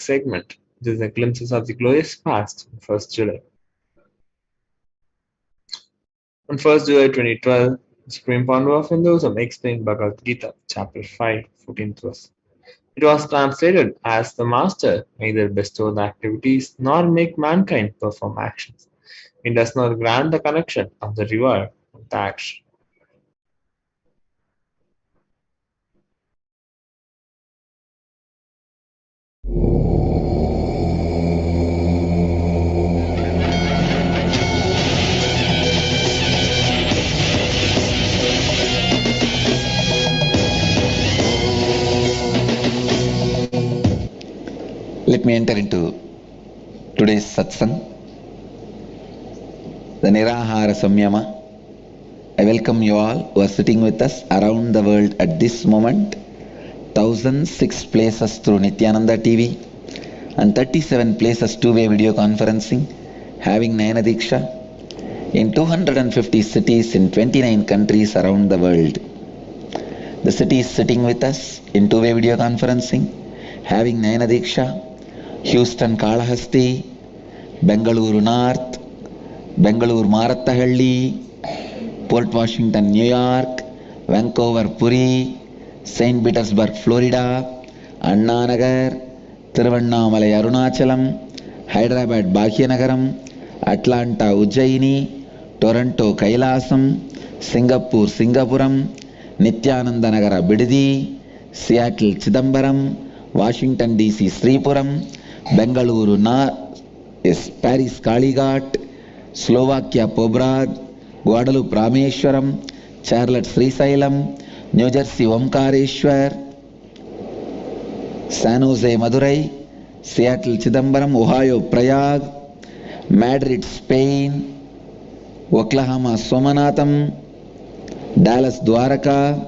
next segment, which is the glimpses of the glorious past on 1st July. On 1st July 2012, the Supreme Founder of Hinduism explained Bhagavad Gita, chapter 5, 14th verse. It was translated as the Master neither bestows activities nor make mankind perform actions. He does not grant the connection of the reward of the action. Let me enter into today's satsang, the Nirahara Samyama. I welcome you all who are sitting with us around the world at this moment. 1006 places through Nithyananda TV and 37 places two-way video conferencing, having Nayana Diksha in 250 cities in 29 countries around the world. The cities sitting with us in two-way video conferencing, having Nayana Diksha: Houston, Kalahasti, Bengaluru North, Bengaluru Marattahalli, Port Washington, New York, Vancouver, Puri, St. Petersburg, Florida, Anna Nagar, Thiruvannamalai, Arunachalam, Hyderabad, Bhagyanagaram, Atlanta, Ujjaini, Toronto, Kailasam, Singapore, Singapuram, Nithyananda Nagara, Bididi, Seattle, Chidambaram, Washington DC, Sripuram, Bengaluru, Paris, Kalighat, Slovakia, Pobrad, Guadalupe, Rameshwaram, Charlotte, Srisailam, New Jersey, Omkareshwar, San Jose, Madurai, Seattle, Chidambaram, Ohio, Prayag, Madrid, Spain, Oklahoma, Somanatham, Dallas, Dwaraka,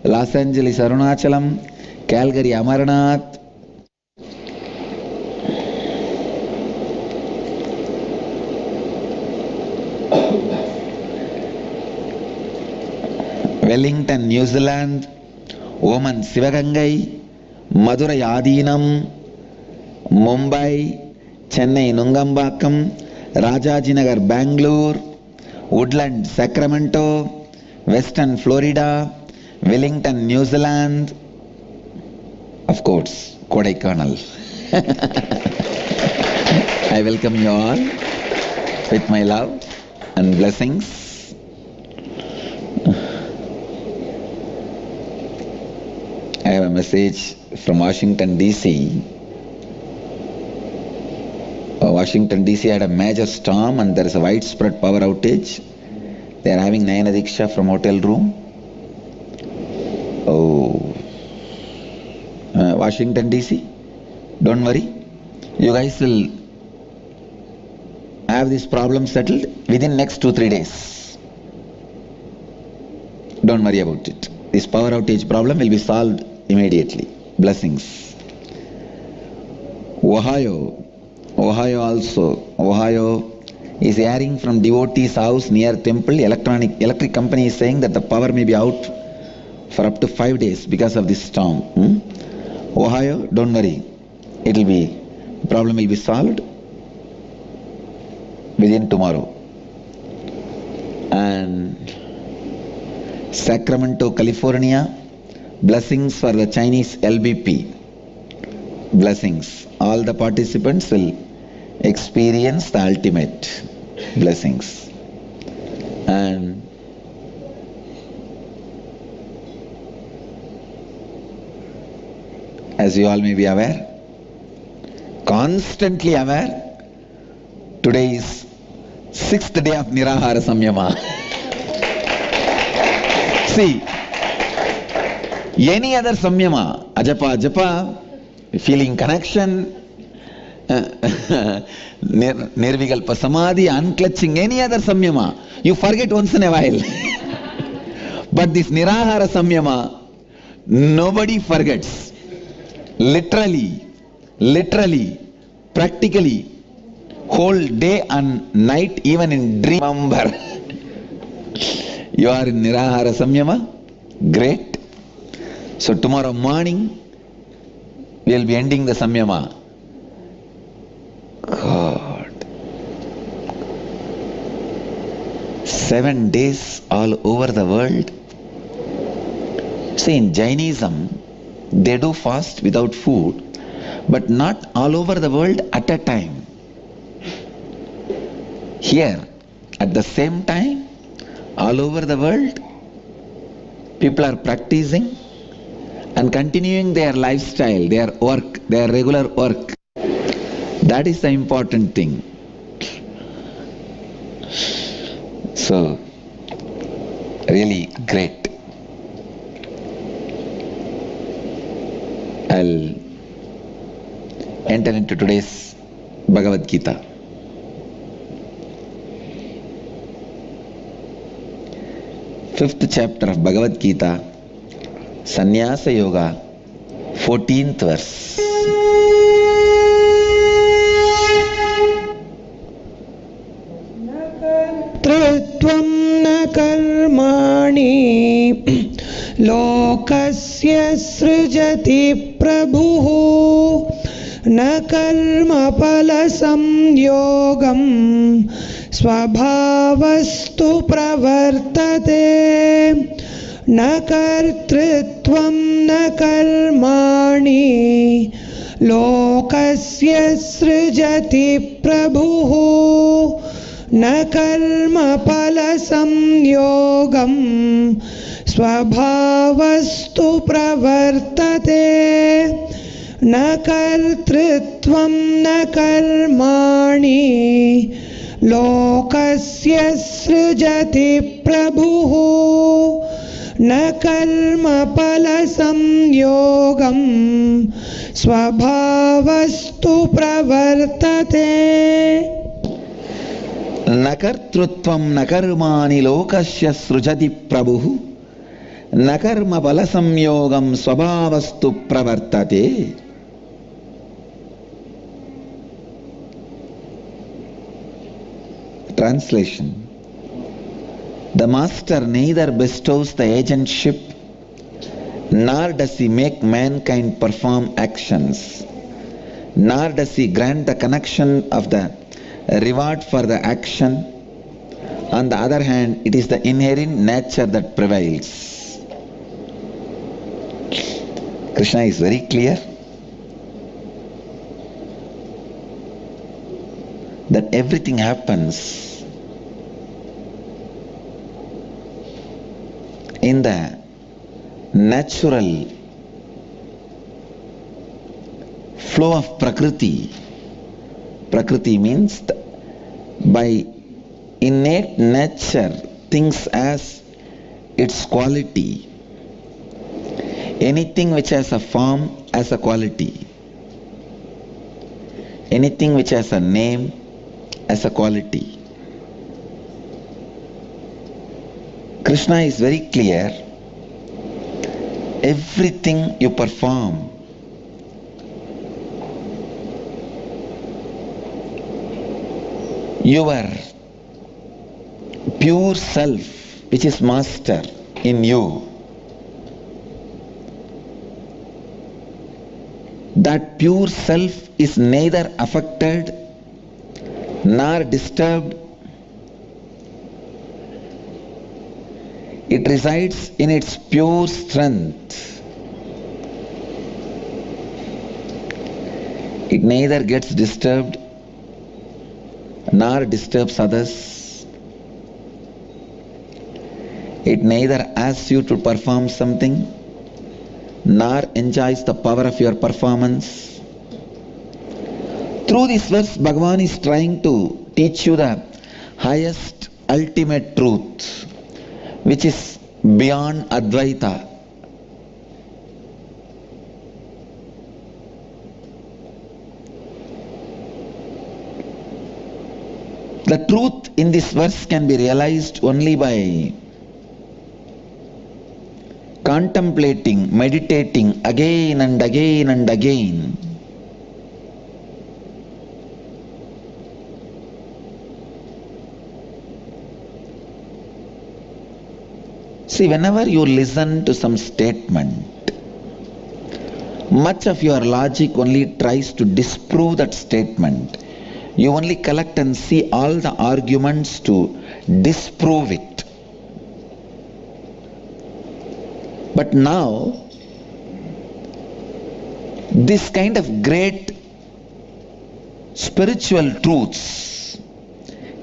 Los Angeles, Arunachalam, Calgary, Amarnath, Wellington, New Zealand, Oman, Sivagangai, Madurai, Adinam, Mumbai, Chennai, Nungambakam, Rajajinagar, Bangalore, Woodland, Sacramento, Western Florida, Wellington, New Zealand, of course, Kodaikanal. I welcome you all with my love and blessings. I have a message from Washington DC. Washington DC had a major storm and there is a widespread power outage. They are having Nayana Diksha from hotel room. Washington DC, don't worry. You guys will have this problem settled within next 2-3 days. Don't worry about it. This power outage problem will be solved immediately. Blessings. Ohio is airing from devotee's house near temple. Electric company is saying that the power may be out for up to 5 days because of this storm. Ohio, don't worry. The problem will be solved within tomorrow. And Sacramento, California, blessings for the Chinese LBP. Blessings. All the participants will experience the ultimate blessings. And as you all may be aware, constantly aware, today is 6th day of Nirahara Samyama. See, any other Samyama, Ajapa, feeling connection, Nirvikalpa Samadhi, unclutching, any other Samyama, you forget once in a while. But this Nirahara Samyama, nobody forgets. Literally, practically, whole day and night, even in dream. Remember, you are in Nirahara Samyama. Great. So tomorrow morning, we will be ending the Samyama. God. 7 days all over the world. See, in Jainism, they do fast without food, but not all over the world at a time. Here, at the same time, all over the world, people are practicing and continuing their lifestyle, their work, their regular work. That is the important thing. So, really great. I'll enter into today's Bhagavad Gita. Fifth chapter of Bhagavad Gita, Sannyasa Yoga, 14th verse. Tritvam na karmani lokasya srijati prabhu na karma pala samyogam svabhavastu pravartate na kartritvam na karmani lokasya srijati prabhu na karma pala samyogam svabhavastu pravartate na kartritvam na karmani lokasya srijati prabhu na karma pala samyogam svabhavastu pravartate. Nakartrutvam nakarmani lokasya srujati prabhu nakarma balasamyogam swabhavastu pravartate. Translation. The Master neither bestows the agentship nor does he make mankind perform actions, nor does he grant the connection of the reward for the action. On the other hand, it is the inherent nature that prevails. Krishna is very clear that everything happens in the natural flow of Prakriti. Prakriti means by innate nature, things as its quality. Anything which has a form has a quality. Anything which has a name has a quality. Krishna is very clear. Everything you perform your pure self, which is Master in you, that pure self is neither affected nor disturbed. It resides in its pure strength. It neither gets disturbed nor disturbs others. It neither asks you to perform something nor enjoys the power of your performance. Through this verse, Bhagavan is trying to teach you the highest ultimate truth, which is beyond Advaita. The truth in this verse can be realized only by contemplating, meditating again and again and again. See, whenever you listen to some statement, much of your logic only tries to disprove that statement. You only collect and see all the arguments to disprove it. But now, this kind of great spiritual truths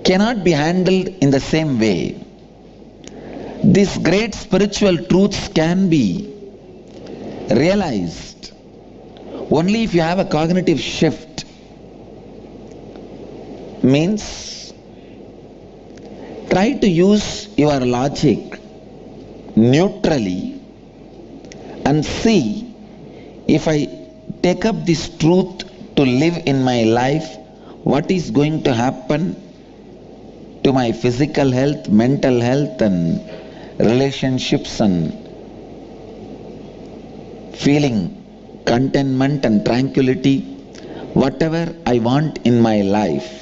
cannot be handled in the same way. These great spiritual truths can be realized only if you have a cognitive shift. Means, try to use your logic neutrally and see, if I take up this truth to live in my life, what is going to happen to my physical health, mental health, and relationships, and feeling contentment and tranquility, whatever I want in my life.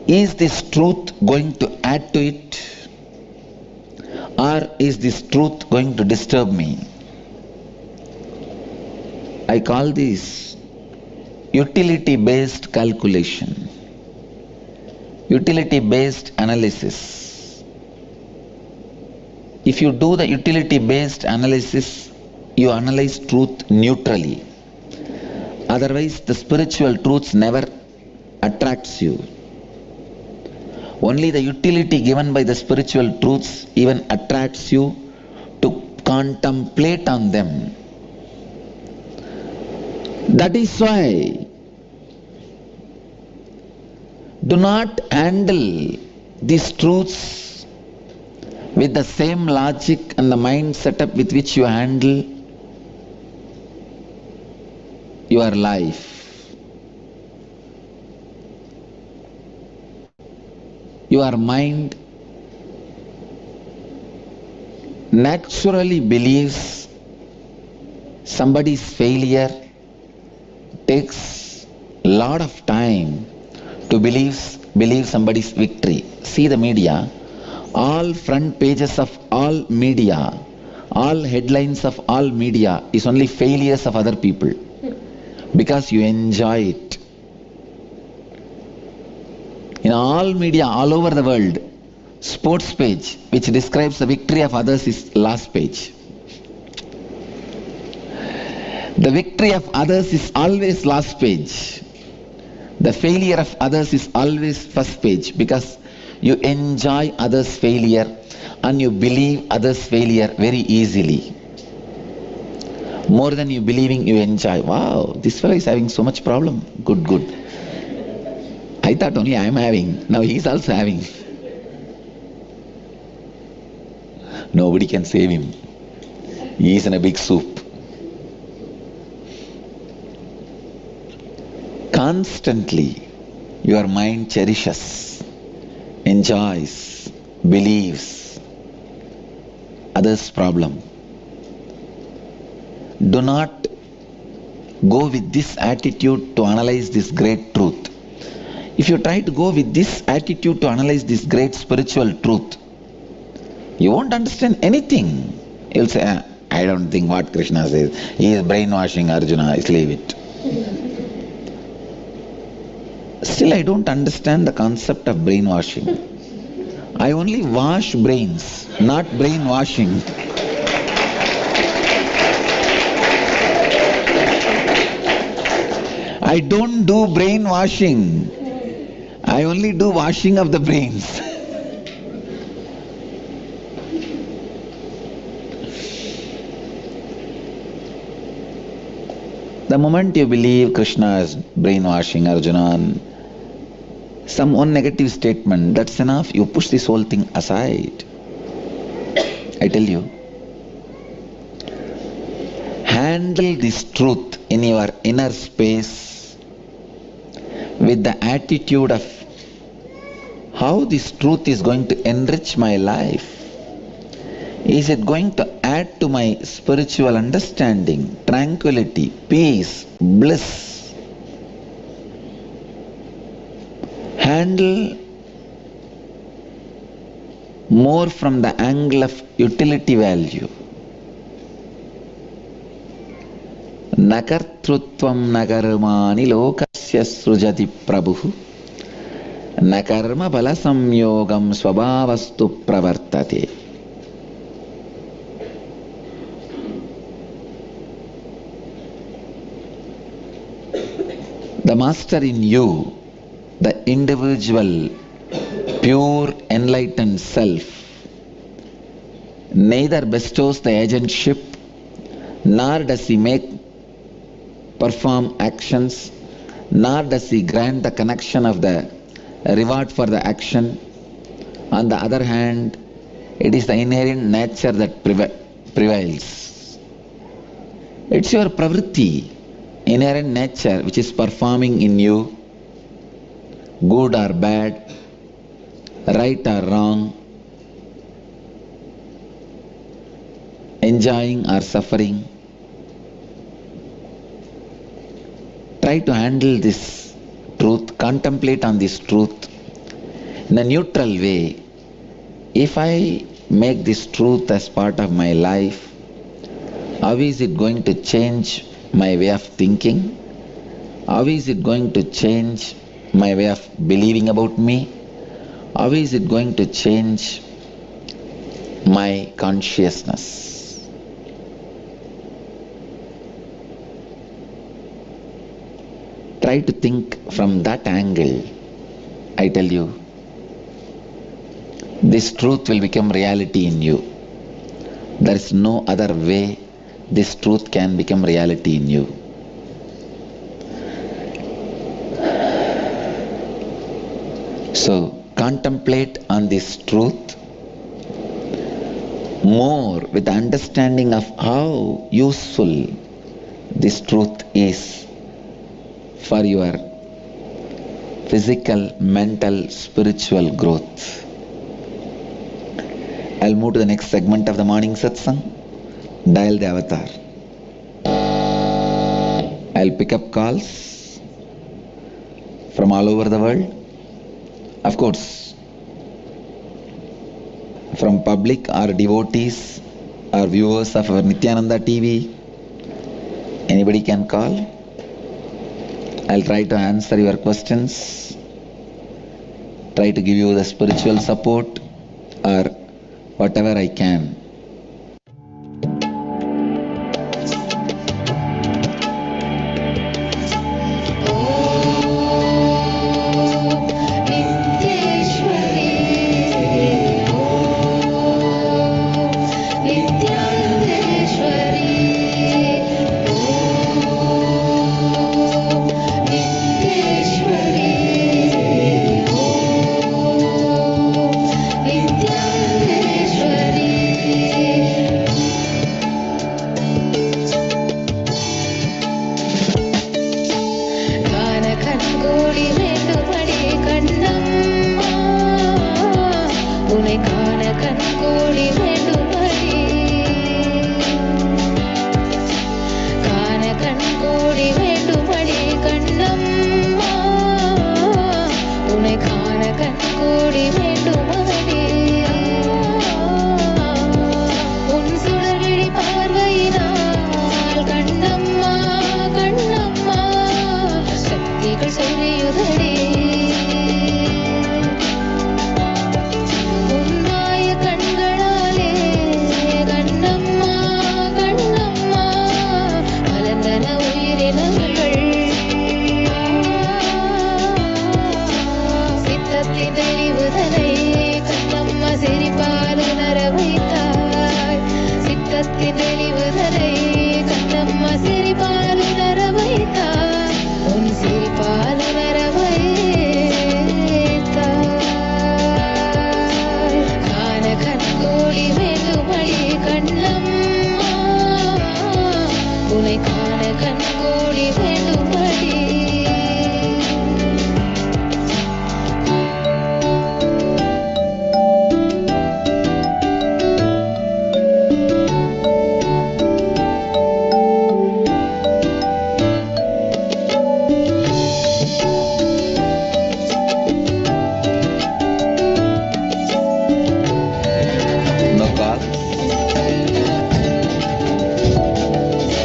Is this truth going to add to it, or is this truth going to disturb me? I call this utility-based calculation, utility-based analysis. If you do the utility-based analysis, you analyze truth neutrally. Otherwise, the spiritual truths never attracts you. Only the utility given by the spiritual truths even attracts you to contemplate on them. That is why do not handle these truths with the same logic and the mind setup with which you handle your life. Your mind naturally believes somebody's failure. Takes a lot of time to believe somebody's victory. See the media, all front pages of all media, all headlines of all media is only failures of other people, because you enjoy it. In all media all over the world, sports page which describes the victory of others is last page. The victory of others is always last page. The failure of others is always first page, because you enjoy others' failure and you believe others' failure very easily. More than you believing, you enjoy. Wow, this fellow is having so much problem. Good, good. I thought only I am having. Now he is also having. Nobody can save him. He is in a big soup. Constantly your mind cherishes, enjoys, believes others' problem. Do not go with this attitude to analyze this great truth. If you try to go with this attitude to analyze this great spiritual truth, you won't understand anything. You'll say, I don't think what Krishna says. He is brainwashing Arjuna, let's leave it. Still, I don't understand the concept of brainwashing. I only wash brains, not brainwashing. I don't do brainwashing. I only do washing of the brains. The moment you believe Krishna is brainwashing Arjuna, some one negative statement, that's enough. You push this whole thing aside. I tell you. Handle this truth in your inner space with the attitude of how this truth is going to enrich my life. Is it going to add to my spiritual understanding, tranquility, peace, bliss? Handle more from the angle of utility value. Nakartrutvam nakarmani lokasya lokasya srujati prabhu na karma bala samyogam svabhavastu pravartate. The master in you, the individual, pure, enlightened self, neither bestows the agentship, nor does he perform actions, nor does he grant the connection of the reward for the action. On the other hand, it is the inherent nature that prevails. It's your pravritti, inherent nature, which is performing in you, good or bad, right or wrong, enjoying or suffering. Try to handle this truth, contemplate on this truth in a neutral way. If I make this truth as part of my life, how is it going to change my way of thinking? How is it going to change my way of believing about me? How is it going to change my consciousness? Try to think from that angle. I tell you, this truth will become reality in you. There is no other way this truth can become reality in you. So contemplate on this truth more with the understanding of how useful this truth is for your physical, mental, spiritual growth. I'll move to the next segment of the morning satsang. Dial the avatar. I'll pick up calls from all over the world. Of course, from public or devotees or viewers of our Nithyananda TV, anybody can call. I'll try to answer your questions, try to give you the spiritual support or whatever I can.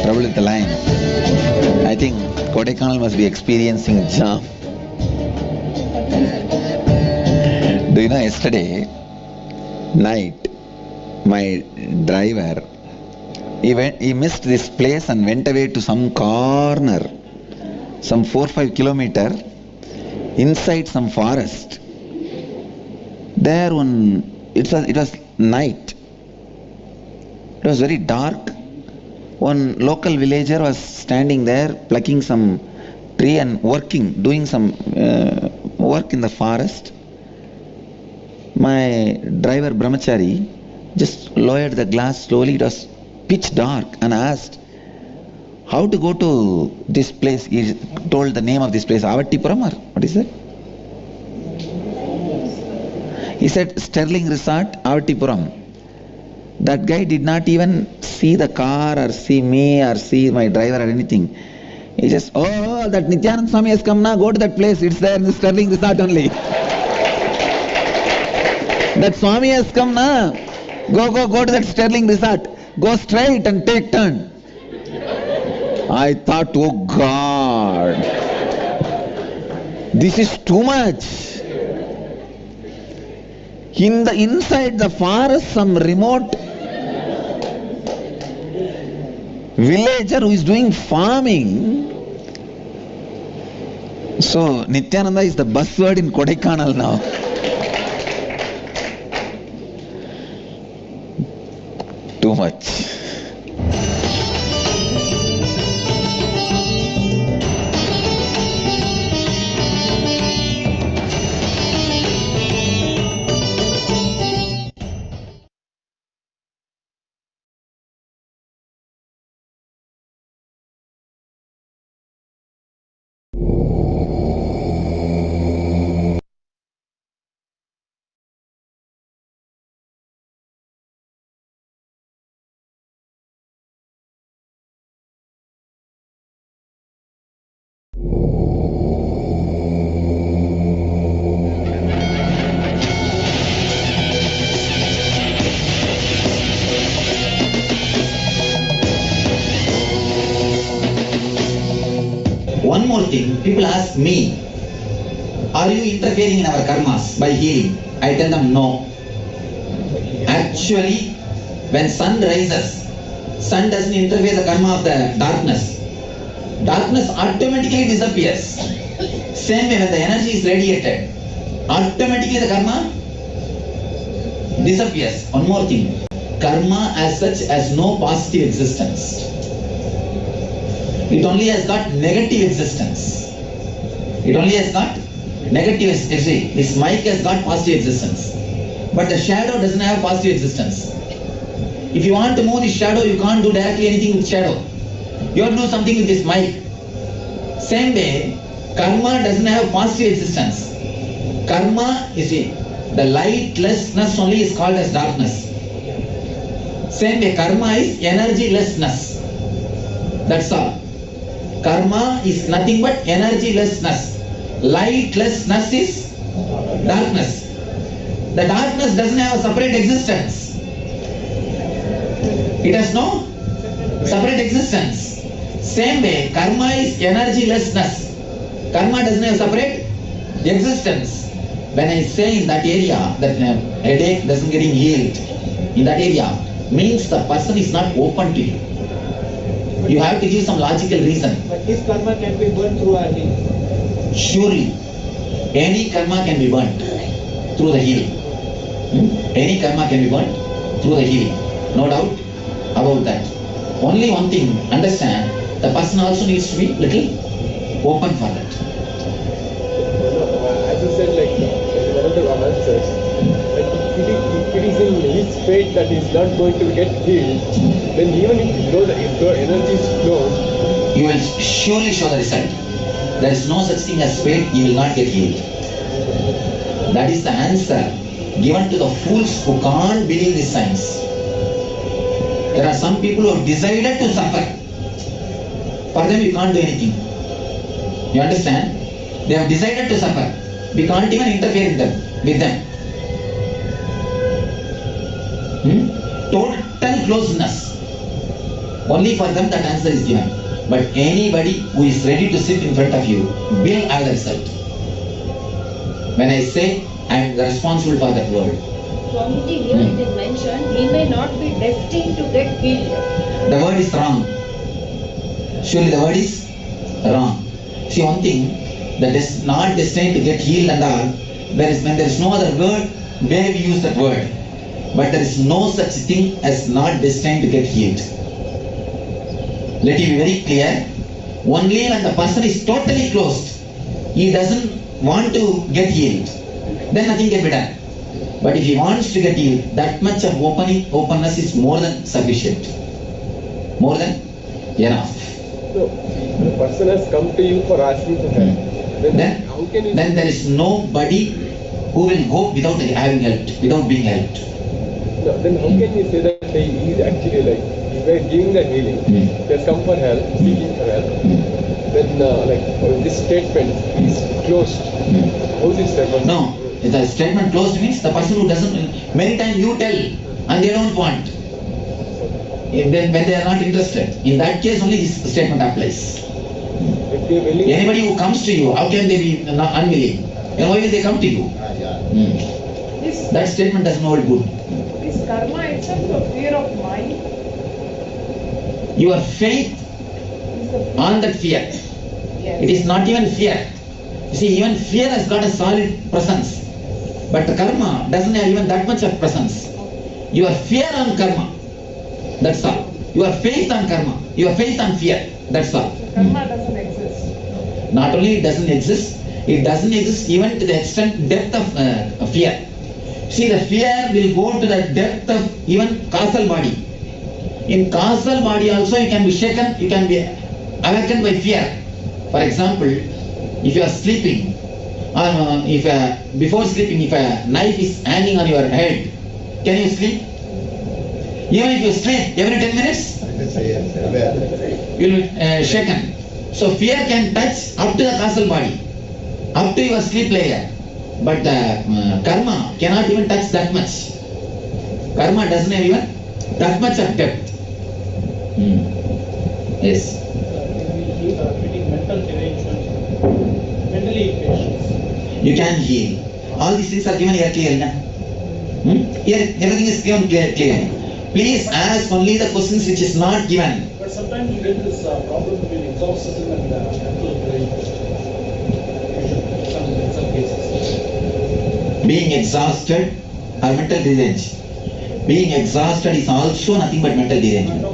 Trouble with the line. I think Kodaikanal must be experiencing jam. Do you know, yesterday night, my driver, he missed this place and went away to some corner, some 4-5 kilometer inside some forest. There it was night. It was very dark. One local villager was standing there plucking some tree and doing some work in the forest. My driver Brahmachari just lowered the glass slowly. It was pitch dark, and asked how to go to this place. He told the name of this place, Avattipuram, or what is it? He said Sterling Resort, Avattipuram. That guy did not even see the car or see me or see my driver or anything. He just, oh, that Nithyananda Swami has come now, go to that place, it's there in the Sterling Resort only. That Swami has come now, go to that Sterling Resort, go straight and take turn. I thought, oh God, this is too much. Inside the forest, some remote villager who is doing farming. So Nithyananda is the buzzword in Kodaikanal now. Too much. One more thing, people ask me, are you interfering in our karmas by healing? I tell them no. Actually, when sun rises, sun doesn't interfere the karma of the darkness. Darkness automatically disappears. Same way when the energy is radiated, automatically the karma disappears. One more thing, karma as such has no positive existence. It only has got negative existence. It only has got negative existence. This mic has got positive existence. But the shadow doesn't have positive existence. If you want to move this shadow, you can't do directly anything with shadow. You have to do something with this mic. Same way, karma doesn't have positive existence. Karma, you see, the lightlessness only is called as darkness. Same way, karma is energylessness. That's all. Karma is nothing but energylessness. Lightlessness is darkness. The darkness doesn't have a separate existence. It has no separate existence. Same way, karma is energylessness. Karma doesn't have separate existence. When I say in that area that headache doesn't getting healed, in that area, means the person is not open to you. You have to give some logical reason. But his karma can be burnt through our healing. Surely, any karma can be burnt through the healing. Any karma can be burnt through the healing. No doubt about that. Only one thing, understand, the person also needs to be little open for that. As you said, like one of the answers, it is in his fate that he is not going to get healed. Then even if the energy is closed, you will surely show the result. There is no such thing as fate, you will not get healed. That is the answer given to the fools who can't believe this science. There are some people who have decided to suffer. For them you can't do anything. You understand? They have decided to suffer. We can't even interfere with them. Total closeness. Only for them that answer is given. But anybody who is ready to sit in front of you will have the result. When I say I am responsible for that word, Swamiji, here it is mentioned, he may not be destined to get healed. the word is wrong. Surely the word is wrong. See, one thing that is not destined to get healed and all, when there is no other word where we use that word. But there is no such thing as not destined to get healed. Let it be very clear. Only when the person is totally closed, he doesn't want to get healed, then nothing can be done. But if he wants to get healed, that much of openness is more than sufficient. More than enough. So, the person has come to you for asking for help. Then, how can you... then there is nobody who will go without having helped, without being helped. No, then how can you say that he is actually like, if we are giving the healing, he has come for help, seeking for help, then this statement is closed. How is this statement? No, the statement closed means the person who doesn't, many times you tell and they don't want. When they are not interested, in that case only this statement applies. If they are willing, Anybody who comes to you, how can they be unwilling? And why will they come to you? That statement doesn't hold good. Is karma itself a fear of mind? Your faith on that fear. It is not even fear. You see, even fear has got a solid presence. But the karma doesn't have even that much of presence. Your fear on karma, that's all. Your faith on karma, your faith on fear, that's all. Karma doesn't exist. Not only it doesn't exist even to the extent depth of fear. See, the fear will go to the depth of even causal body. In causal body also you can be shaken, you can be awakened by fear. For example, if you are sleeping, or before sleeping, if a knife is hanging on your head, can you sleep? Even if you sleep every 10 minutes, you will be shaken. So fear can touch up to the causal body, up to your sleep layer. But karma cannot even touch that much. Karma doesn't have even that much of depth. Yes. You can heal. All these things are given here clearly. Here everything is given clearly. Please ask only the questions which is not given. But sometimes you get this problem between exorcism and mental derangement. In some cases. Being exhausted or mental deranged. Being exhausted is also nothing but mental derangement.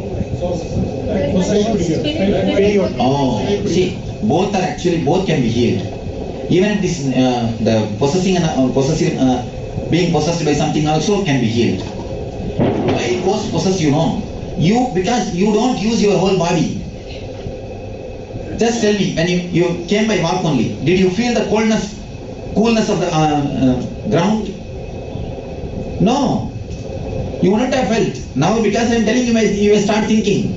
Oh, see, both can be healed. Even if this, the possessing and being possessed by something also can be healed. Why it was possessed, because you don't use your whole body. Just tell me, when you came by walk only, did you feel the coolness of the ground? No, you wouldn't have felt. Now because I am telling you, you will start thinking.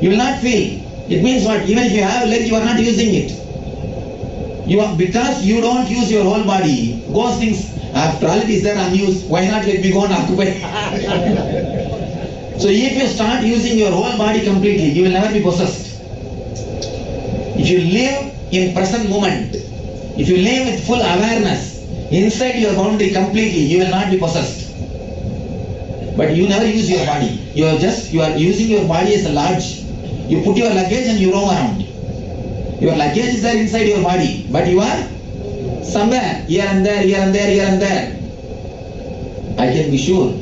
You will not feel. It means what? Even if you have leg, you are not using it. Because you don't use your whole body. Those things, after all it is there unused, why not let me go and occupy? So if you start using your whole body completely, you will never be possessed. If you live in present moment, if you live with full awareness inside your boundary completely, you will not be possessed. But you never use your body. You are using your body as a lodge. You put your luggage and you roam around. Your luggage is there inside your body, but you are somewhere, here and there, here and there, here and there. I can be sure,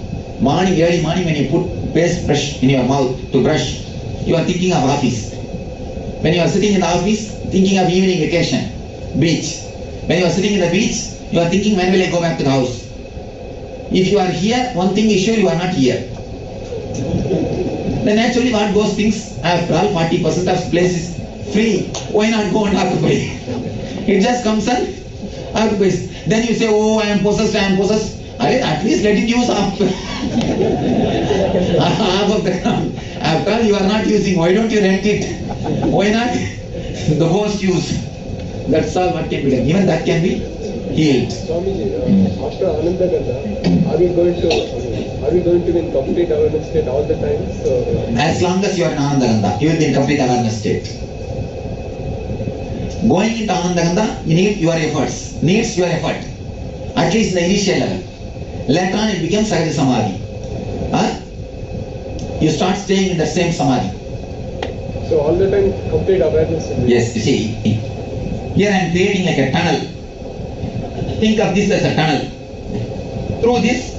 early morning when you put paste brush in your mouth to brush, you are thinking of office. When you are sitting in the office, thinking of evening vacation, beach. When you are sitting in the beach, you are thinking, when will I go back to the house? If you are here, one thing is sure, you are not here. Then actually what those things, after all 40% of place is free, why not go and occupy? It just comes and occupies. Then you say, oh, I am possessed. At least let it use half of the ground. After all you are not using, why don't you rent it? Why not the host use? That's all what can be done. Even that can be healed. Swamiji, after Anandaganda, are are we going to be in complete awareness state all the time? So, As long as you are in Anandaganda, you will be in complete awareness state. Going into Anandaganda, you need your efforts, needs your effort, at least in the initial level. Later on, it becomes Sahaja Samadhi. You start staying in the same Samadhi. so all the time, complete awareness. Yes, you see, here I am creating like a tunnel. Think of this as a tunnel. Through this,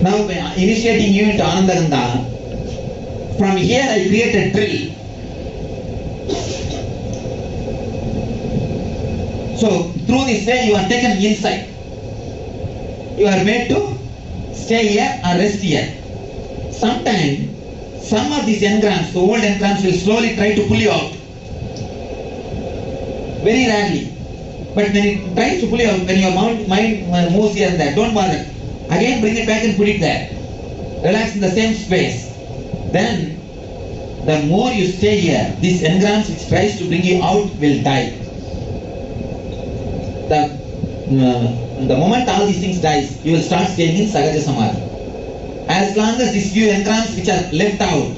now initiating you into Anandaganda, from here I create a drill. So through this way you are taken inside. You are made to stay here or rest here. Sometimes some of these engrams, the old engrams, will slowly try to pull you out. Very rarely. But when it tries to pull you out, when your mind moves here and there, don't bother. Again bring it back and put it there. Relax in the same space. Then the more you stay here, these engrams which tries to bring you out will die. The moment all these things dies, you will start staying in Sahaja Samadhi. As long as these few engrams which are left out,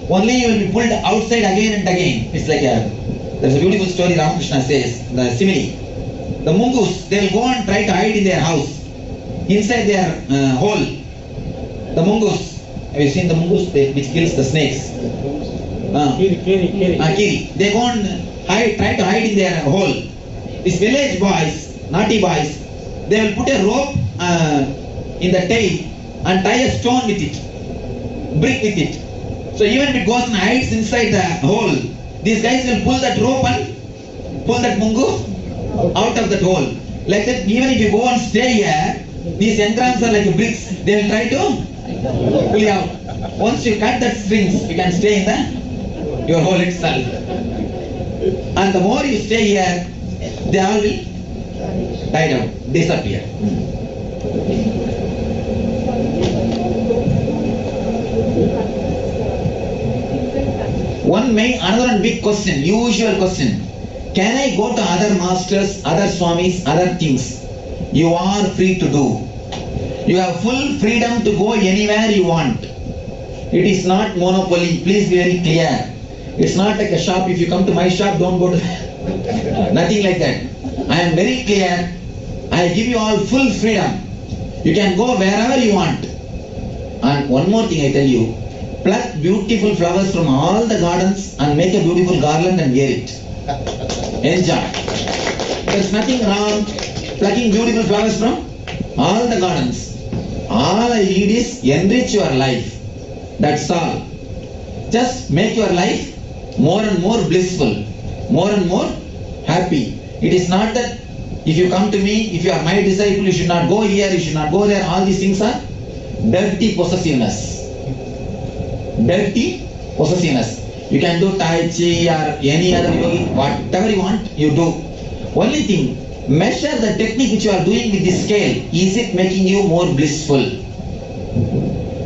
only you will be pulled outside again and again. It's like there's a beautiful story Ramakrishna says, the simile. The mungus, they will go and try to hide in their house, inside their hole. The mungus, have you seen the mungus which kills the snakes? Kiri. They go and try to hide in their hole. These village boys, naughty boys, they will put a rope in the tail and tie a stone with it, brick with it. So even if it goes and hides inside the hole, these guys will pull that rope and pull that mungu out of that hole. Like that, even if you go and stay here, these engrams are like bricks. They will try to pull you out. Once you cut that strings, you can stay in your hole itself. And the more you stay here, they all will die down, disappear. Another big question, usual question. Can I go to other masters, other swamis, other things? You are free to do. You have full freedom to go anywhere you want. It is not monopoly. Please be very clear. It's not like a shop. If you come to my shop, don't go to nothing like that. I am very clear. I give you all full freedom. You can go wherever you want. And one more thing I tell you. Pluck beautiful flowers from all the gardens and make a beautiful garland and wear it. Enjoy. There's nothing wrong plucking beautiful flowers from all the gardens. All I need is enrich your life. That's all. Just make your life more and more blissful, more and more happy. It is not that if you come to me, if you are my disciple, you should not go here, you should not go there. All these things are dirty possessiveness. Dirty possessiveness. You can do Tai Chi or any other yogi, whatever you want, you do. Only thing, measure the technique which you are doing with this scale. Is it making you more blissful?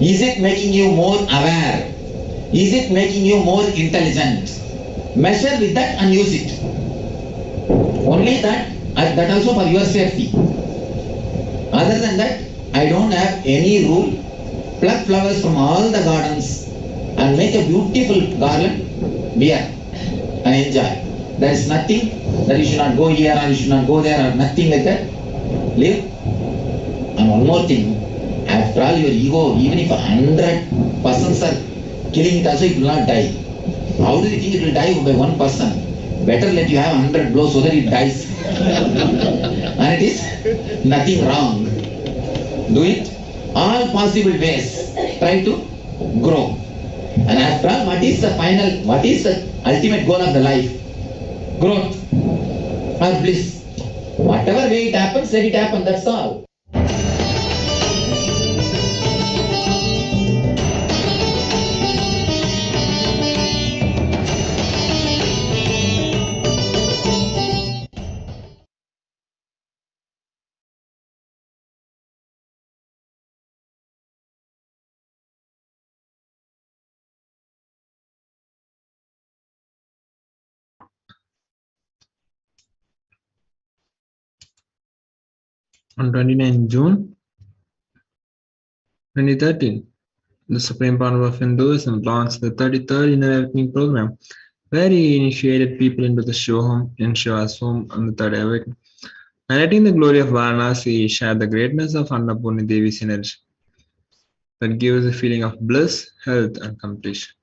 Is it making you more aware? Is it making you more intelligent? Measure with that and use it. Only that also for your safety. Other than that, I don't have any rule. Pluck flowers from all the gardens and make a beautiful garland, wear and enjoy. There is nothing that you should not go here or you should not go there or nothing like that. Live. And one more thing, after all your ego, even if 100 persons are killing it also, it will not die. How do you think it will die by one person? Better let you have 100 blows so that it dies. And it is nothing wrong. Do it all possible ways. Try to grow. And after all, what is the ultimate goal of the life? Growth or bliss. Whatever way it happens, let it happen, that's all. On 29 June 2013, the Supreme Panel of Hinduism launched the 33rd Inner Awakening Program, where he initiated people into the Shivoham in Shiva's home on the third awakening. Narrating the glory of Varanasi, he shared the greatness of Annapurni Devi's energy that gives a feeling of bliss, health, and completion,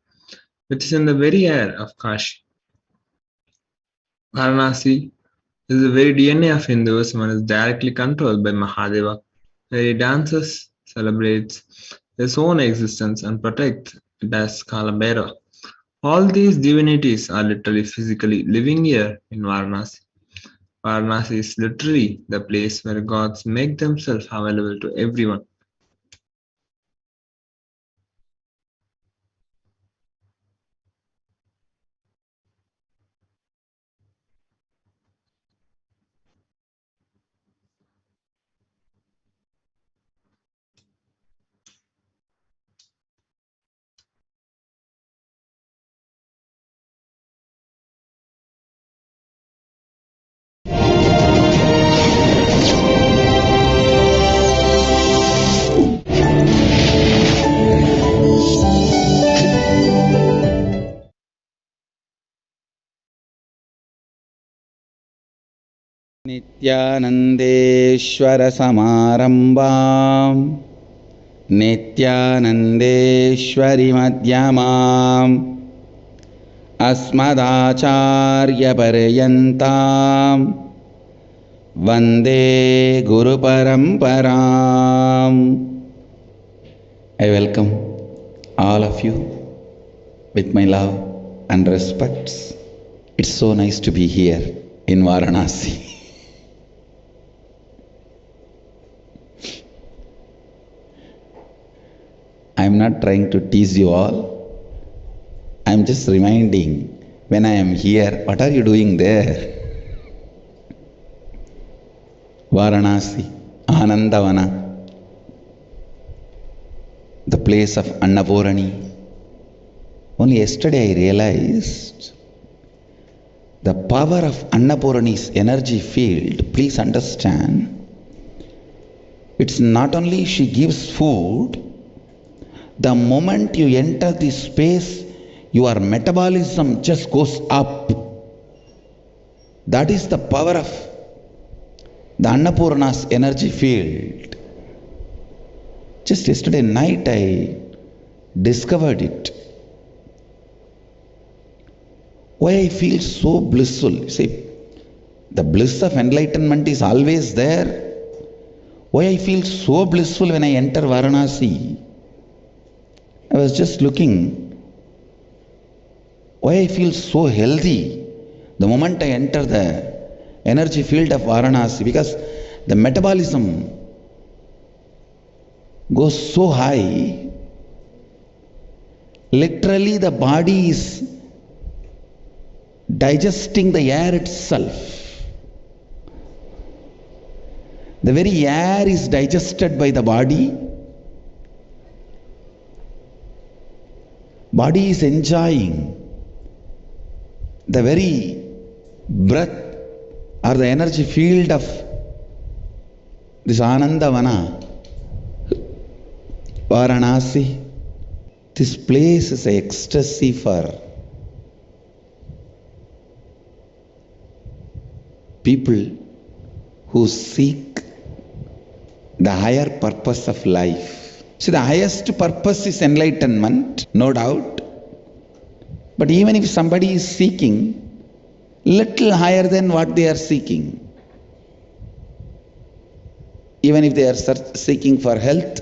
which is in the very air of Kashi. Varanasi is the very DNA of Hinduism and is directly controlled by Mahadeva, where he dances, celebrates his own existence, and protects it as Kalabhairava. All these divinities are literally physically living here in Varanasi. Varanasi is literally the place where gods make themselves available to everyone. नित्यानन्देश्वरसमारम्भां नित्यानन्देश्वरिमध्यमाम् अस्मदाचार्यपर्यन्तां वन्दे गुरुपरम्पराम्. I welcome all of you with my love and respects. It's so nice to be here in Varanasi. I'm not trying to tease you all. I'm just reminding, when I am here, what are you doing there? Varanasi, Anandavana, the place of Annapurani. Only yesterday I realized the power of Annapurani's energy field. Please understand, it's not only she gives food. The moment you enter this space, your metabolism just goes up. That is the power of the Annapurna's energy field. Just yesterday night I discovered it. Why I feel so blissful. See, the bliss of enlightenment is always there. Why I feel so blissful when I enter Varanasi? I was just looking, why I feel so healthy the moment I enter the energy field of Varanasi, because the metabolism goes so high, literally the body is digesting the air itself. The very air is digested by the body. Body is enjoying the very breath or the energy field of this Anandavana, Varanasi. This place is an ecstasy for people who seek the higher purpose of life. See, the highest purpose is enlightenment, no doubt. But even if somebody is seeking little higher than what they are seeking, even if they are seeking for health,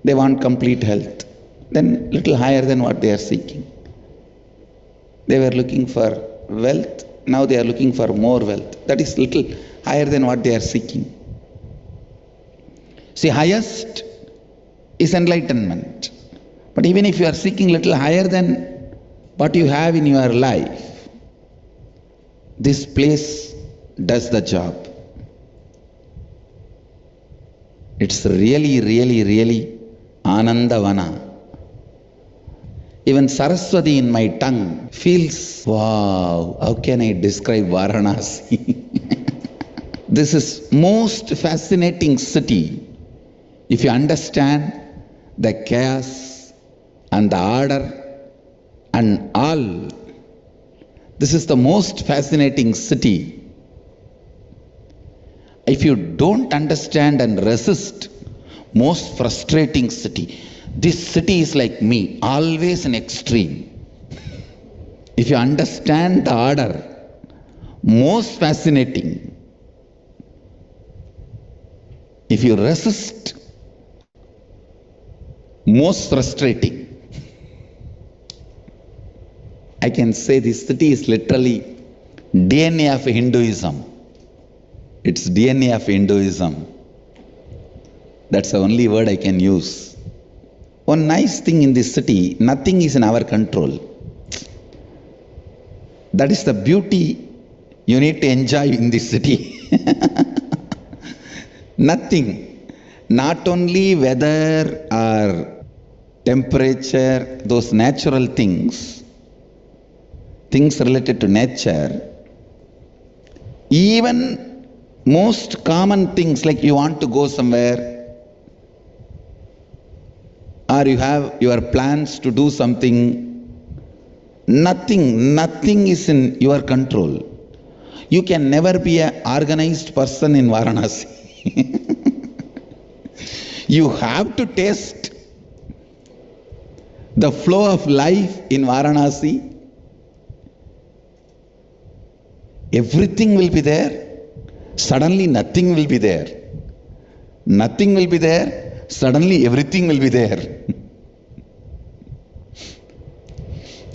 they want complete health, then little higher than what they are seeking. They were looking for wealth, now they are looking for more wealth. That is little higher than what they are seeking. See, highest is enlightenment. But even if you are seeking little higher than what you have in your life, this place does the job. It's really, really, really Anandavana. Even Saraswati in my tongue feels, wow, how can I describe Varanasi? This is most fascinating city if you understand the chaos and the order and all. This is the most fascinating city. If you don't understand and resist, most frustrating city. This city is like me, always an extreme. If you understand the order, most fascinating. If you resist, most frustrating. I can say this city is literally DNA of Hinduism. It's DNA of Hinduism. That's the only word I can use. One nice thing in this city, nothing is in our control. That is the beauty you need to enjoy in this city. Nothing. Not only weather or temperature, those natural things related to nature, even most common things like you want to go somewhere, or you have your plans to do something, nothing is in your control. You can never be an organized person in Varanasi. You have to taste the flow of life in Varanasi. Everything will be there, suddenly nothing will be there. Nothing will be there, suddenly everything will be there.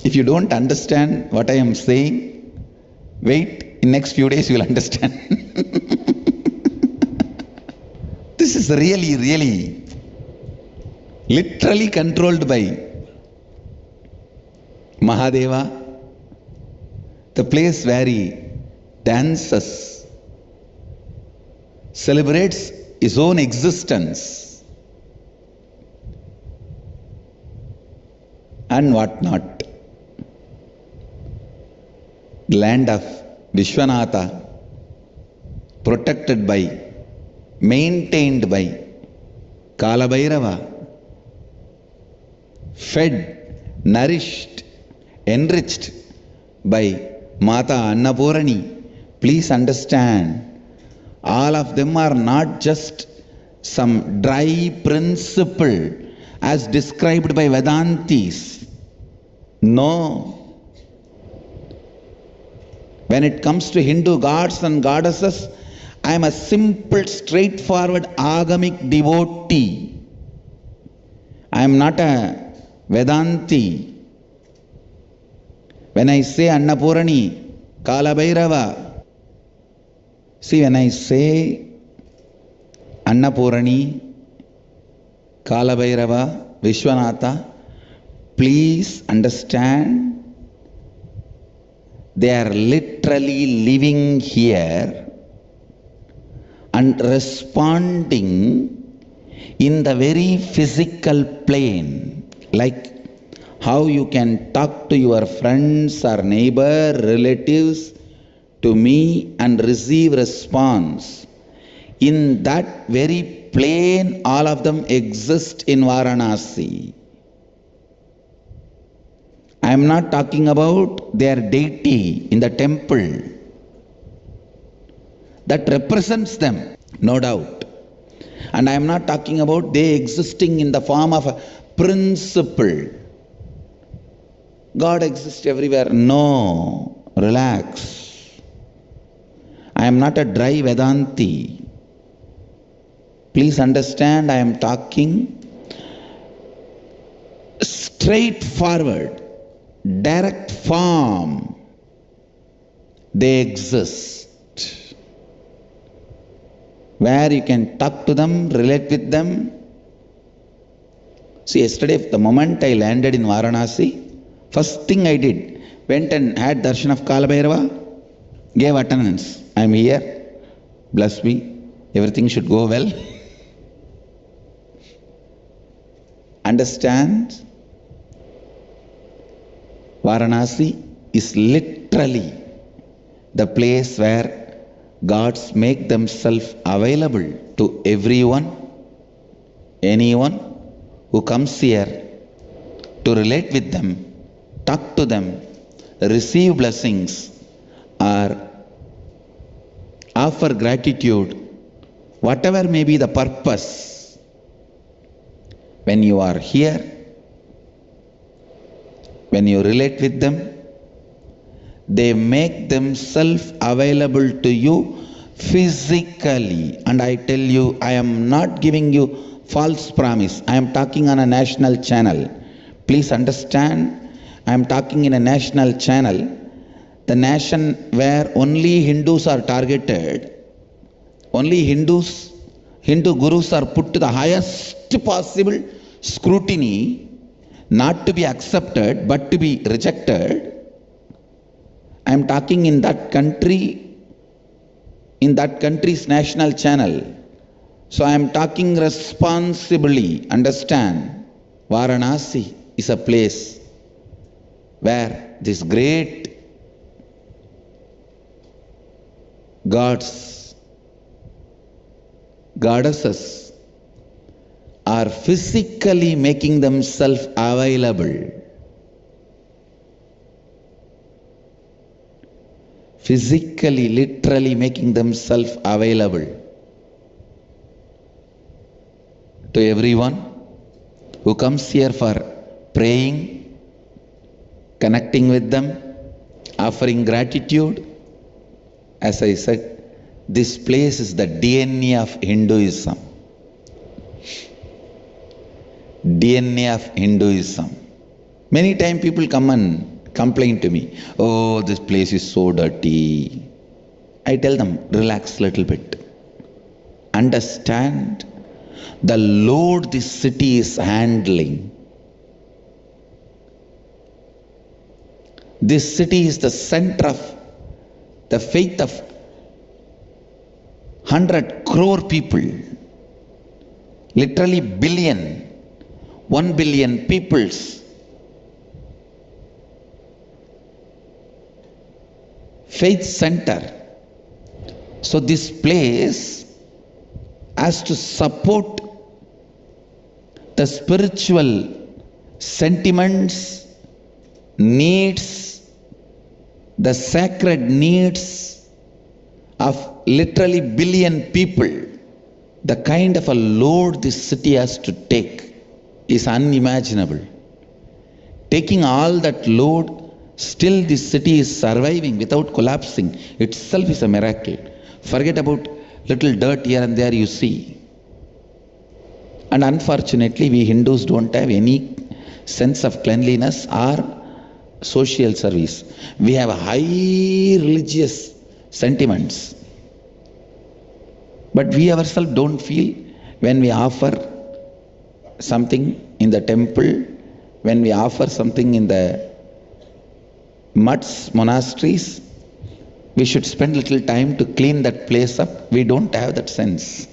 If you don't understand what I am saying, wait, in next few days you will understand. This is really, literally controlled by Mahadeva, the place where he dances, celebrates his own existence and whatnot. Land of Vishwanatha, protected by, maintained by Kalabhairava, fed, nourished, enriched by Mata Annapurani. Please understand, all of them are not just some dry principle as described by Vedantis. No. When it comes to Hindu gods and goddesses, I am a simple, straightforward, agamic devotee. I am not a Vedanti. When I say Annapurani, Kalabhairava, see, when I say Annapurani, Kalabhairava, Vishwanatha, please understand, they are literally living here and responding in the very physical plane, like how you can talk to your friends or neighbor, relatives, to me and receive response. In that very plane, all of them exist in Varanasi. I am not talking about their deity in the temple. That represents them, no doubt. And I am not talking about they existing in the form of a principle. God exists everywhere. No, relax. I am not a dry Vedanti. Please understand, I am talking straightforward, direct form. They exist. Where you can talk to them, relate with them. See, yesterday, the moment I landed in Varanasi, first thing I did, went and had darshan of Kalabhairava, gave attendance. I am here, bless me, everything should go well. Understand? Varanasi is literally the place where gods make themselves available to everyone, anyone who comes here to relate with them, talk to them, receive blessings, or offer gratitude, whatever may be the purpose. When you are here, when you relate with them, they make themselves available to you physically. And I tell you, I am not giving you false promise. I am talking on a national channel. Please understand, I am talking in a national channel. The nation where only Hindus are targeted, only Hindu gurus are put to the highest possible scrutiny, not to be accepted but to be rejected. I am talking in that country, in that country's national channel. So I am talking responsibly. Understand, Varanasi is a place where this great gods, goddesses are physically making themselves available. Physically, literally making themselves available to everyone who comes here for praying, connecting with them, offering gratitude. As I said, this place is the DNA of Hinduism. DNA of Hinduism. Many times people come and complain to me, oh, this place is so dirty. I tell them, relax a little bit. Understand the load this city is handling. This city is the center of the faith of 100 crore people. Literally billion, 1 billion peoples. Faith center. So this place has to support the spiritual sentiments, needs, the sacred needs of literally billion people. The kind of a load this city has to take is unimaginable. Taking all that load, still this city is surviving without collapsing itself is a miracle. Forget about little dirt here and there you see. And unfortunately, we Hindus don't have any sense of cleanliness or social service. We have high religious sentiments. But we ourselves don't feel when we offer something in the temple, when we offer something in the mutts, monasteries, we should spend little time to clean that place up. We don't have that sense.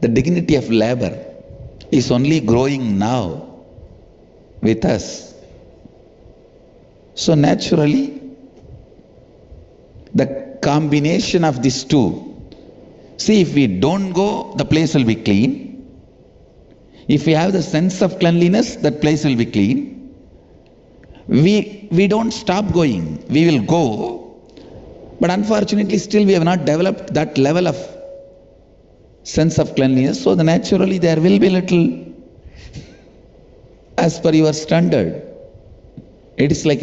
The dignity of labor is only growing now with us. So naturally, the combination of these two, see, if we don't go, the place will be clean. If we have the sense of cleanliness, that place will be clean. We don't stop going. We will go, but unfortunately still we have not developed that level of sense of cleanliness. So naturally there will be little as per your standard. It is like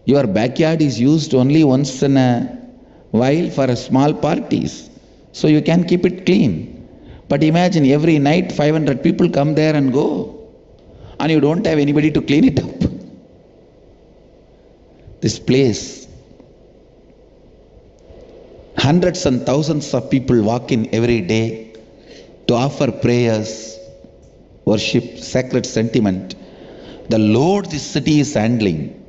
your backyard is used only once in a while for a small parties. So you can keep it clean. But imagine every night 500 people come there and go, and you don't have anybody to clean it up. This place, hundreds and thousands of people walk in every day to offer prayers, worship, sacred sentiment. The load this city is handling,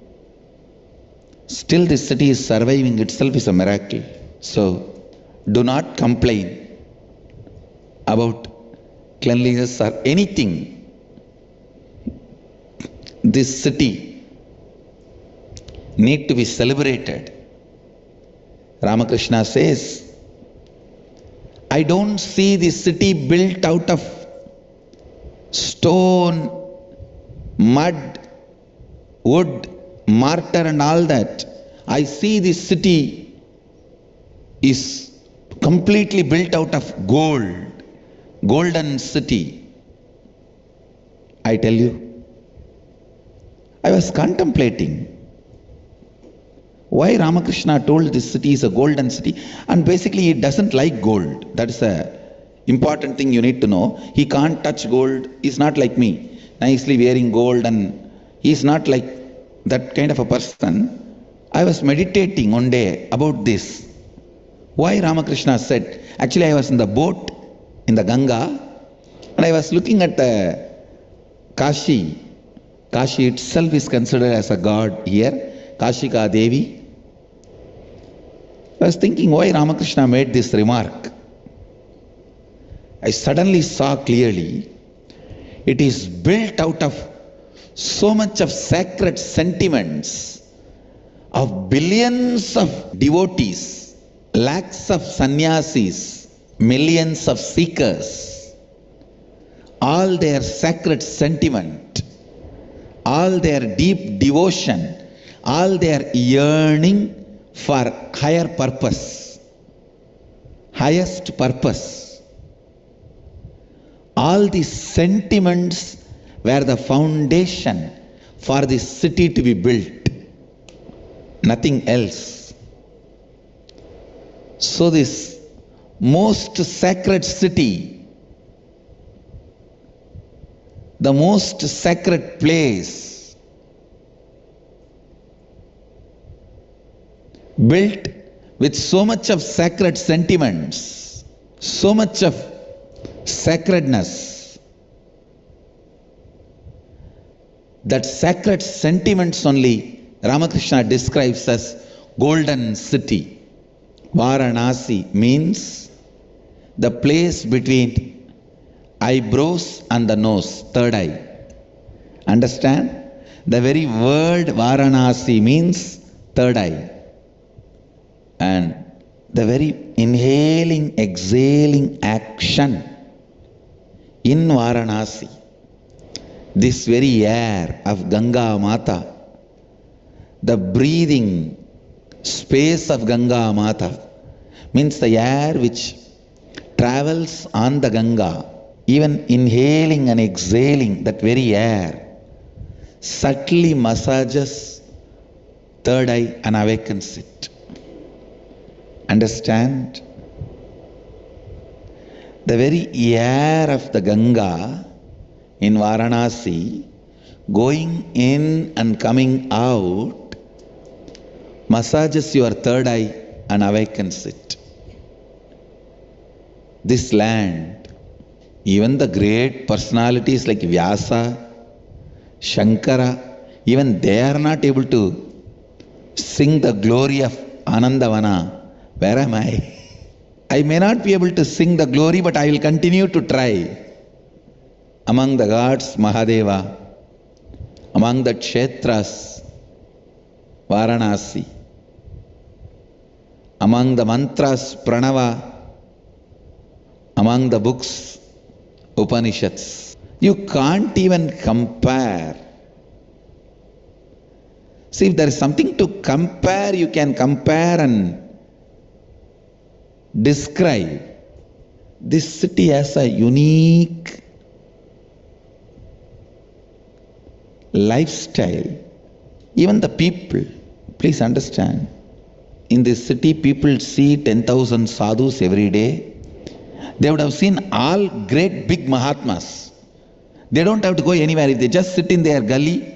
still this city is surviving itself is a miracle. So do not complain about cleanliness or anything. This city need to be celebrated Ramakrishna says, I don't see the city built out of stone, mud, wood, mortar and all that. I see the city is completely built out of gold, golden city. I tell you, I was contemplating why Ramakrishna told this city is a golden city, and basically he doesn't like gold. That is a important thing you need to know. He can't touch gold. He's not like me, nicely wearing gold, and he's not like that kind of a person. I was meditating one day about this. Why Ramakrishna said, actually I was in the boat in the Ganga and I was looking at the Kashi. Kashi itself is considered as a god here, Kashika Devi. I was thinking why Ramakrishna made this remark. I suddenly saw clearly it is built out of so much of sacred sentiments of billions of devotees, lakhs of sannyasis, millions of seekers, all their sacred sentiment, all their deep devotion, all their yearning for higher purpose, highest purpose. All these sentiments were the foundation for this city to be built. Nothing else. So this most sacred city, the most sacred place, built with so much of sacred sentiments, so much of sacredness, that sacred sentiments only Ramakrishna describes as golden city. Varanasi means the place between eyebrows and the nose, third eye. Understand? The very word Varanasi means third eye. And the very inhaling, exhaling action in Varanasi, this very air of Ganga Mata, the breathing space of Ganga Mata, means the air which travels on the Ganga, even inhaling and exhaling that very air, subtly massages third eye and awakens it. Understand? The very air of the Ganga in Varanasi, going in and coming out, massages your third eye and awakens it. This land, even the great personalities like Vyasa, Shankara, even they are not able to sing the glory of Anandavana. Where am I? I may not be able to sing the glory, but I will continue to try. Among the gods, Mahadeva, among the Kshetras, Varanasi, among the mantras, Pranava, among the books, Upanishads. You can't even compare. See, if there is something to compare, you can compare and describe. This city has a unique lifestyle. Even the people, please understand, in this city people see 10,000 sadhus every day. They would have seen all great big Mahatmas. They don't have to go anywhere. If they just sit in their gully,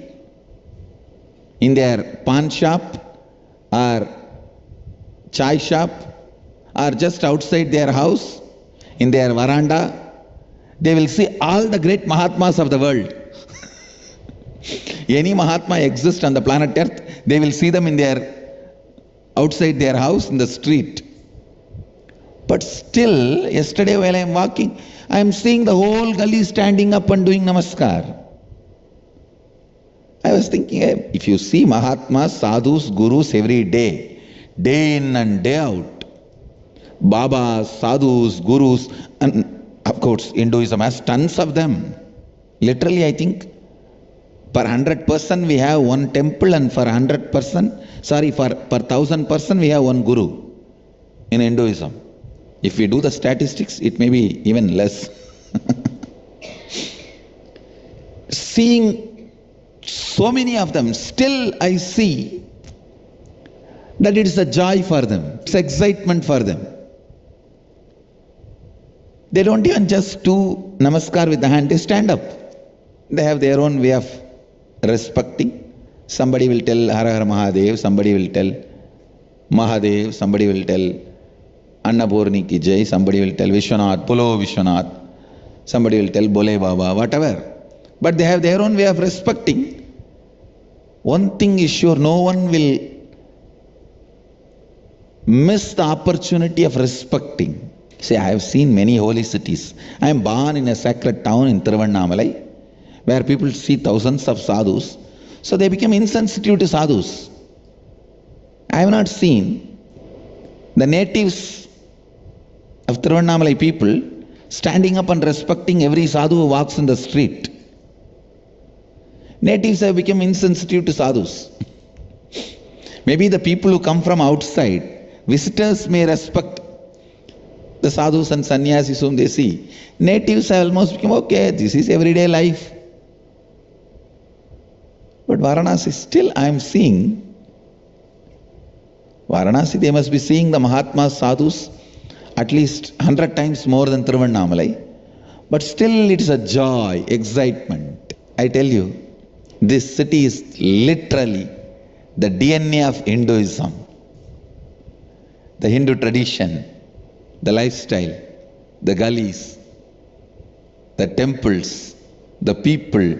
in their pawn shop or chai shop, or just outside their house, in their veranda, they will see all the great Mahatmas of the world. Any Mahatma exists on the planet Earth, they will see them in their, outside their house, in the street. But still, yesterday while I am walking, I am seeing the whole gully standing up and doing namaskar. I was thinking, if you see Mahatmas, sadhus, gurus every day, day in and day out. Babas, sadhus, gurus, and of course Hinduism has tons of them. Literally, I think per 100% we have one temple, and for 100%, per 1,000% we have one guru in Hinduism. If we do the statistics, it may be even less. Seeing so many of them, still I see that it is a joy for them, it's excitement for them. They don't even just do namaskar with the hand, they stand up. They have their own way of respecting. Somebody will tell Har Har Mahadev, somebody will tell Mahadev, somebody will tell Annapurni ki jai, somebody will tell Vishwanath, Polo Vishwanath, somebody will tell Bole Baba, whatever. But they have their own way of respecting. One thing is sure, no one will miss the opportunity of respecting. See, I have seen many holy cities. I am born in a sacred town in Tiruvannamalai, where people see thousands of sadhus. So they become insensitive to sadhus. I have not seen the natives of Tiruvannamalai people standing up and respecting every sadhu who walks in the street. Natives have become insensitive to sadhus. Maybe the people who come from outside, visitors may respect the sadhus and sannyasis whom they see. Natives have almost become, okay, this is everyday life. But Varanasi, still I am seeing, Varanasi, they must be seeing the Mahatmas, sadhus, at least 100 times more than Tiruvannamalai. But still it is a joy, excitement. I tell you, this city is literally the DNA of Hinduism. The Hindu tradition, the lifestyle, the gullies, the temples, the people,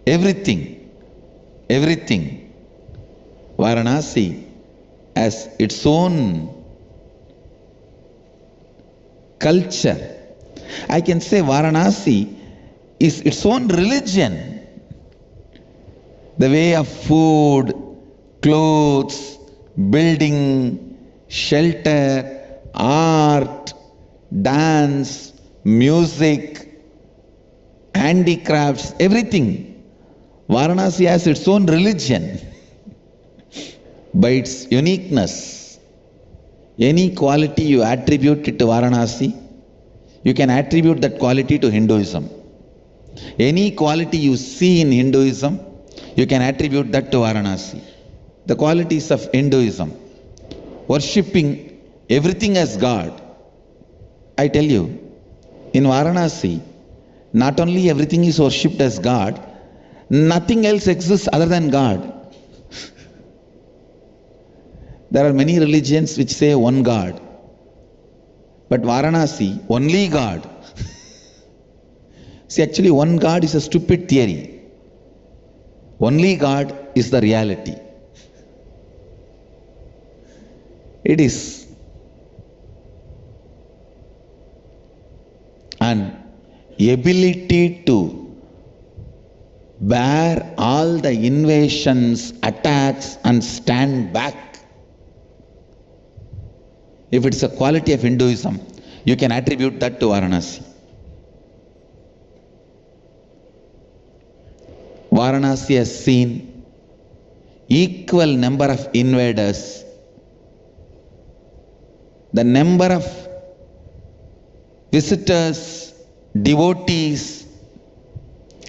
everything. Varanasi has its own culture. I can say Varanasi is its own religion. The way of food, clothes, building, shelter, art, dance, music, handicrafts, everything. Varanasi has its own religion. By its uniqueness, any quality you attribute it to Varanasi, you can attribute that quality to Hinduism. Any quality you see in Hinduism, you can attribute that to Varanasi. The qualities of Hinduism, worshipping everything as God. I tell you, in Varanasi, not only everything is worshipped as God, nothing else exists other than God. There are many religions which say one God. But Varanasi, only God. See, actually one God is a stupid theory. Only God is the reality. It is. An ability to bear all the invasions, attacks and stand back. If it's a quality of Hinduism, you can attribute that to Varanasi. Varanasi has seen equal number of invaders. The number of visitors, devotees,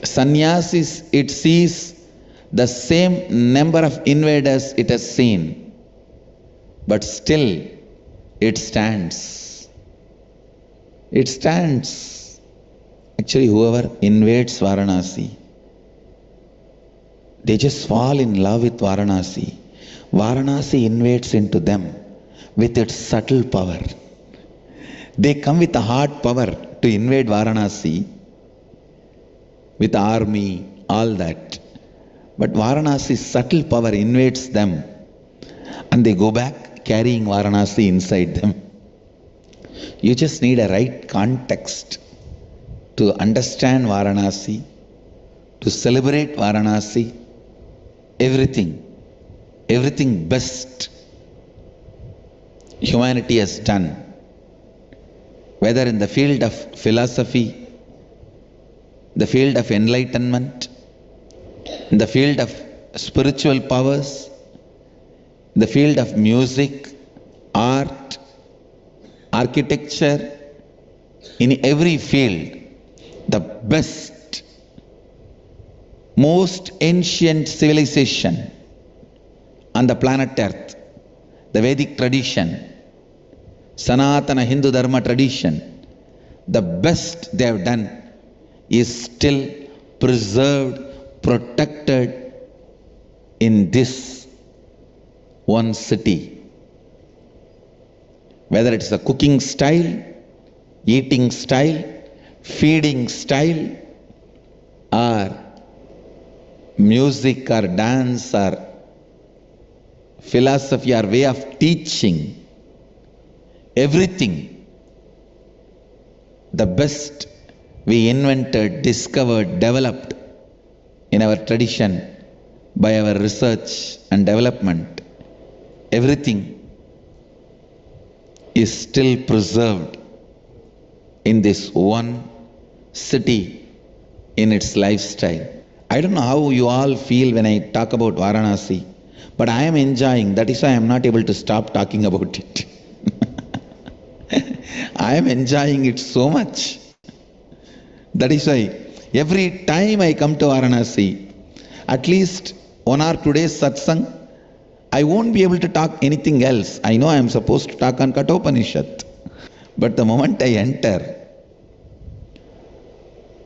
sannyasis, it sees the same number of invaders it has seen. But still, it stands. It stands. Actually, whoever invades Varanasi, they just fall in love with Varanasi. Varanasi invades into them with its subtle power. They come with a hard power to invade Varanasi, with army, all that. But Varanasi's subtle power invades them, and they go back carrying Varanasi inside them. You just need a right context to understand Varanasi, to celebrate Varanasi. Everything everything best humanity has done, whether in the field of philosophy, the field of enlightenment, in the field of spiritual powers, the field of music, art, architecture, in every field, the best, most ancient civilization on the planet Earth, the Vedic tradition, Sanatana Hindu Dharma tradition, the best they have done is still preserved, protected in this one city. Whether it's a cooking style, eating style, feeding style, or music or dance or philosophy or way of teaching, everything, the best we invented, discovered, developed in our tradition by our research and development, everything is still preserved in this one city in its lifestyle. I don't know how you all feel when I talk about Varanasi, but I am enjoying. That is why I am not able to stop talking about it. I am enjoying it so much. That is why every time I come to Varanasi, at least 1 or 2 days satsang, I won't be able to talk anything else. I know I am supposed to talk on Kathopanishad. But the moment I enter,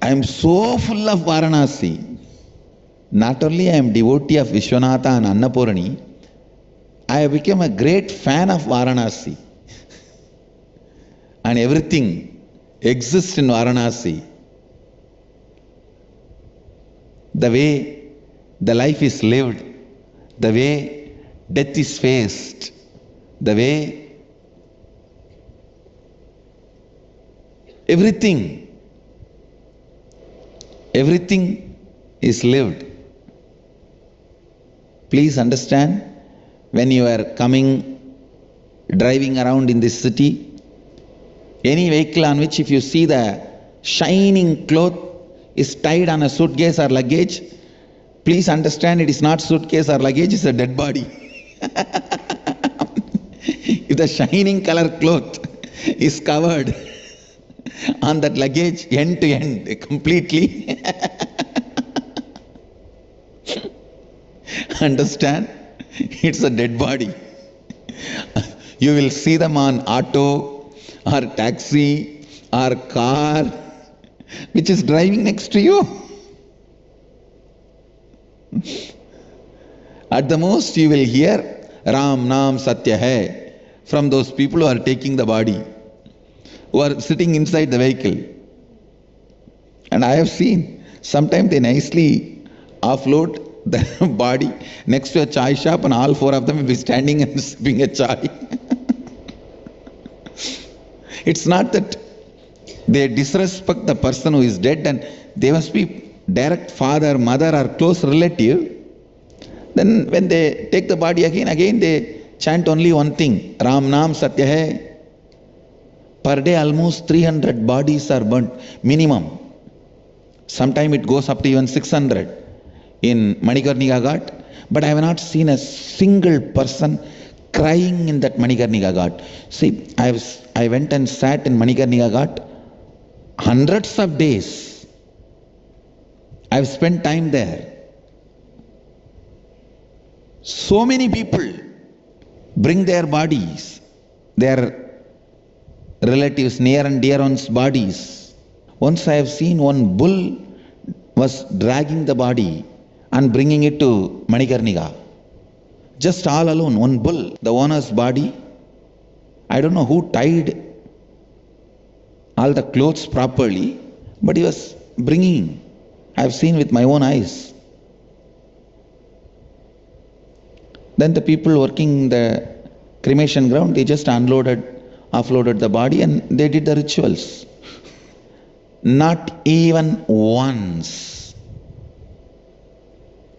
I am so full of Varanasi. Not only I am devotee of Vishwanatha and Annapurani, I have become a great fan of Varanasi. And everything exists in Varanasi. The way the life is lived, the way death is faced, the way everything is lived. Please understand, when you are coming, driving around in this city, any vehicle on which if you see the shining cloth is tied on a suitcase or luggage, please understand it is not suitcase or luggage, it's a dead body. If the shining color cloth is covered on that luggage end to end completely, understand, it's a dead body. You will see them on auto or taxi or car which is driving next to you. At the most you will hear Ram Naam Satya Hai from those people who are taking the body, who are sitting inside the vehicle. And I have seen, sometimes they nicely offload the body next to a chai shop and all 4 of them will be standing and sipping a chai. It's not that they disrespect the person who is dead and they must be direct father, mother or close relative. Then when they take the body again they chant only one thing, Ram Naam Satya Hai. Per day almost 300 bodies are burnt, minimum. Sometimes it goes up to even 600 in Manikarnika Ghat. But I have not seen a single person crying in that Manikarnika Ghat. See, I went and sat in Manikarnika Ghat hundreds of days. I have spent time there. So many people bring their bodies, their relatives, near and dear ones' bodies. Once I have seen one bull was dragging the body and bringing it to Manikarnika. Just all alone, one bull, the owner's body. I don't know who tied all the clothes properly, but he was bringing. I have seen with my own eyes. Then the people working in the cremation ground, they just offloaded the body and they did the rituals. Not even once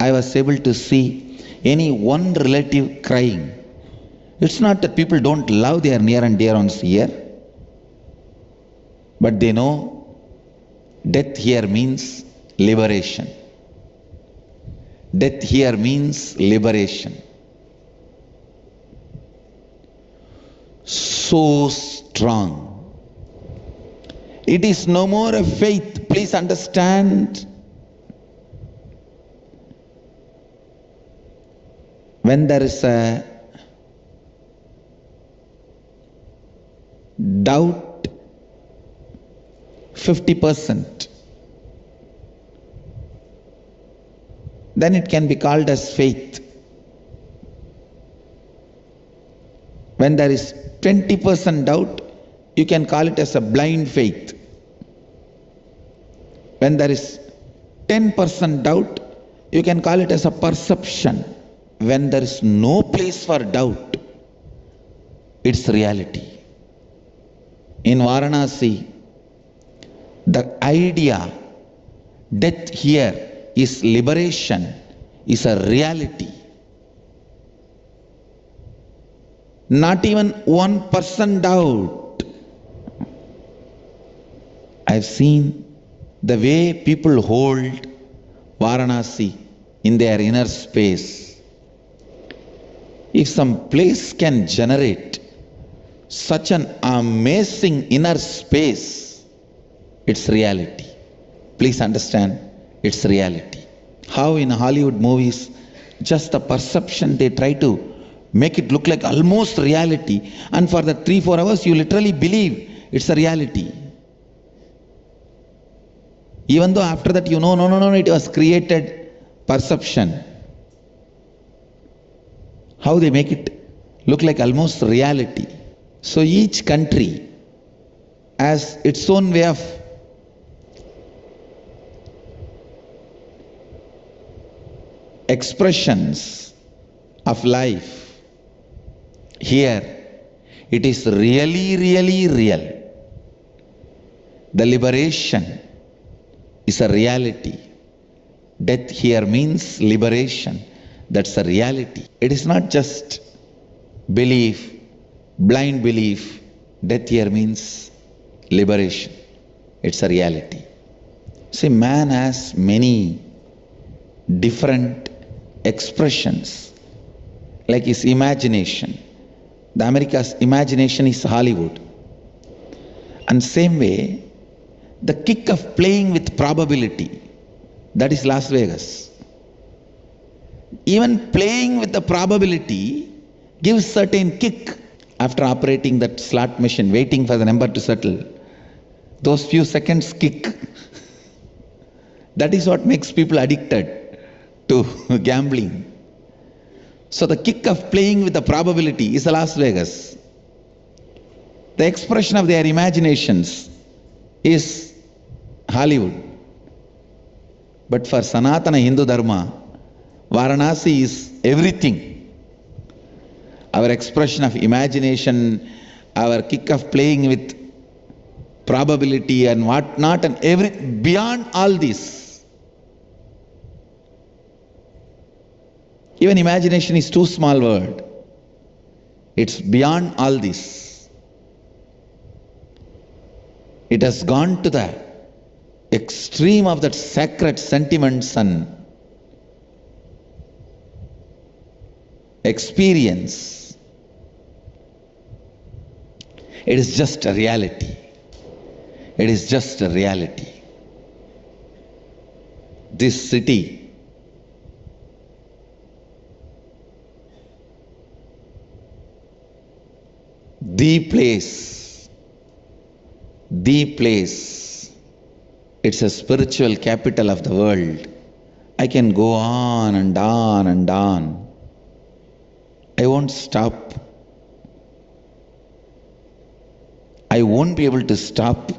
I was able to see any one relative crying. It's not that people don't love their near and dear ones here, but they know death here means liberation. Death here means liberation. So strong. It is no more a faith. Please understand. When there is a doubt, 50%, then it can be called as faith. When there is 20% doubt, you can call it as a blind faith. When there is 10% doubt, you can call it as a perception. When there is no place for doubt, it's reality. In Varanasi, the idea death here is liberation is a reality. Not even 1% doubt. I've seen the way people hold Varanasi in their inner space. If some place can generate such an amazing inner space, it's reality. Please understand, it's reality. How in Hollywood movies, just the perception, they try to make it look like almost reality, and for the 3-4 hours you literally believe it's a reality. Even though after that you know, no, it was created perception. How they make it look like almost reality. So each country has its own way of expressions of life. Here it is really, really real. The liberation is a reality. Death here means liberation. That's a reality. It is not just belief, blind belief. Death here means liberation. It's a reality. See, man has many different expressions, like his imagination. The America's imagination is Hollywood. And same way, the kick of playing with probability, that is Las Vegas. Even playing with the probability gives certain kick. After operating that slot machine, waiting for the number to settle, those few seconds kick. That is what makes people addicted to gambling. So the kick of playing with the probability is Las Vegas. The expression of their imaginations is Hollywood. But for Sanatana Hindu Dharma, Varanasi is everything. Our expression of imagination, our kick of playing with probability and what not, and beyond all this. Even imagination is too small word. It's beyond all this. It has gone to the extreme of that sacred sentiments and experience. It is just a reality. It is just a reality. This city the place, it's a spiritual capital of the world. I can go on and on and on. I won't stop. I won't be able to stop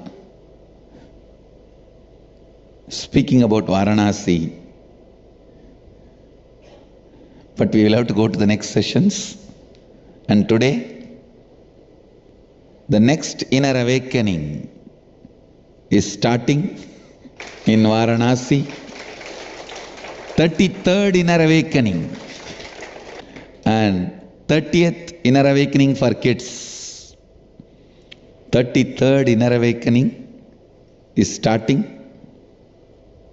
speaking about Varanasi. But we will have to go to the next sessions. And today, the next inner awakening is starting in Varanasi. 33rd inner awakening and 30th inner awakening for kids. 33rd inner awakening is starting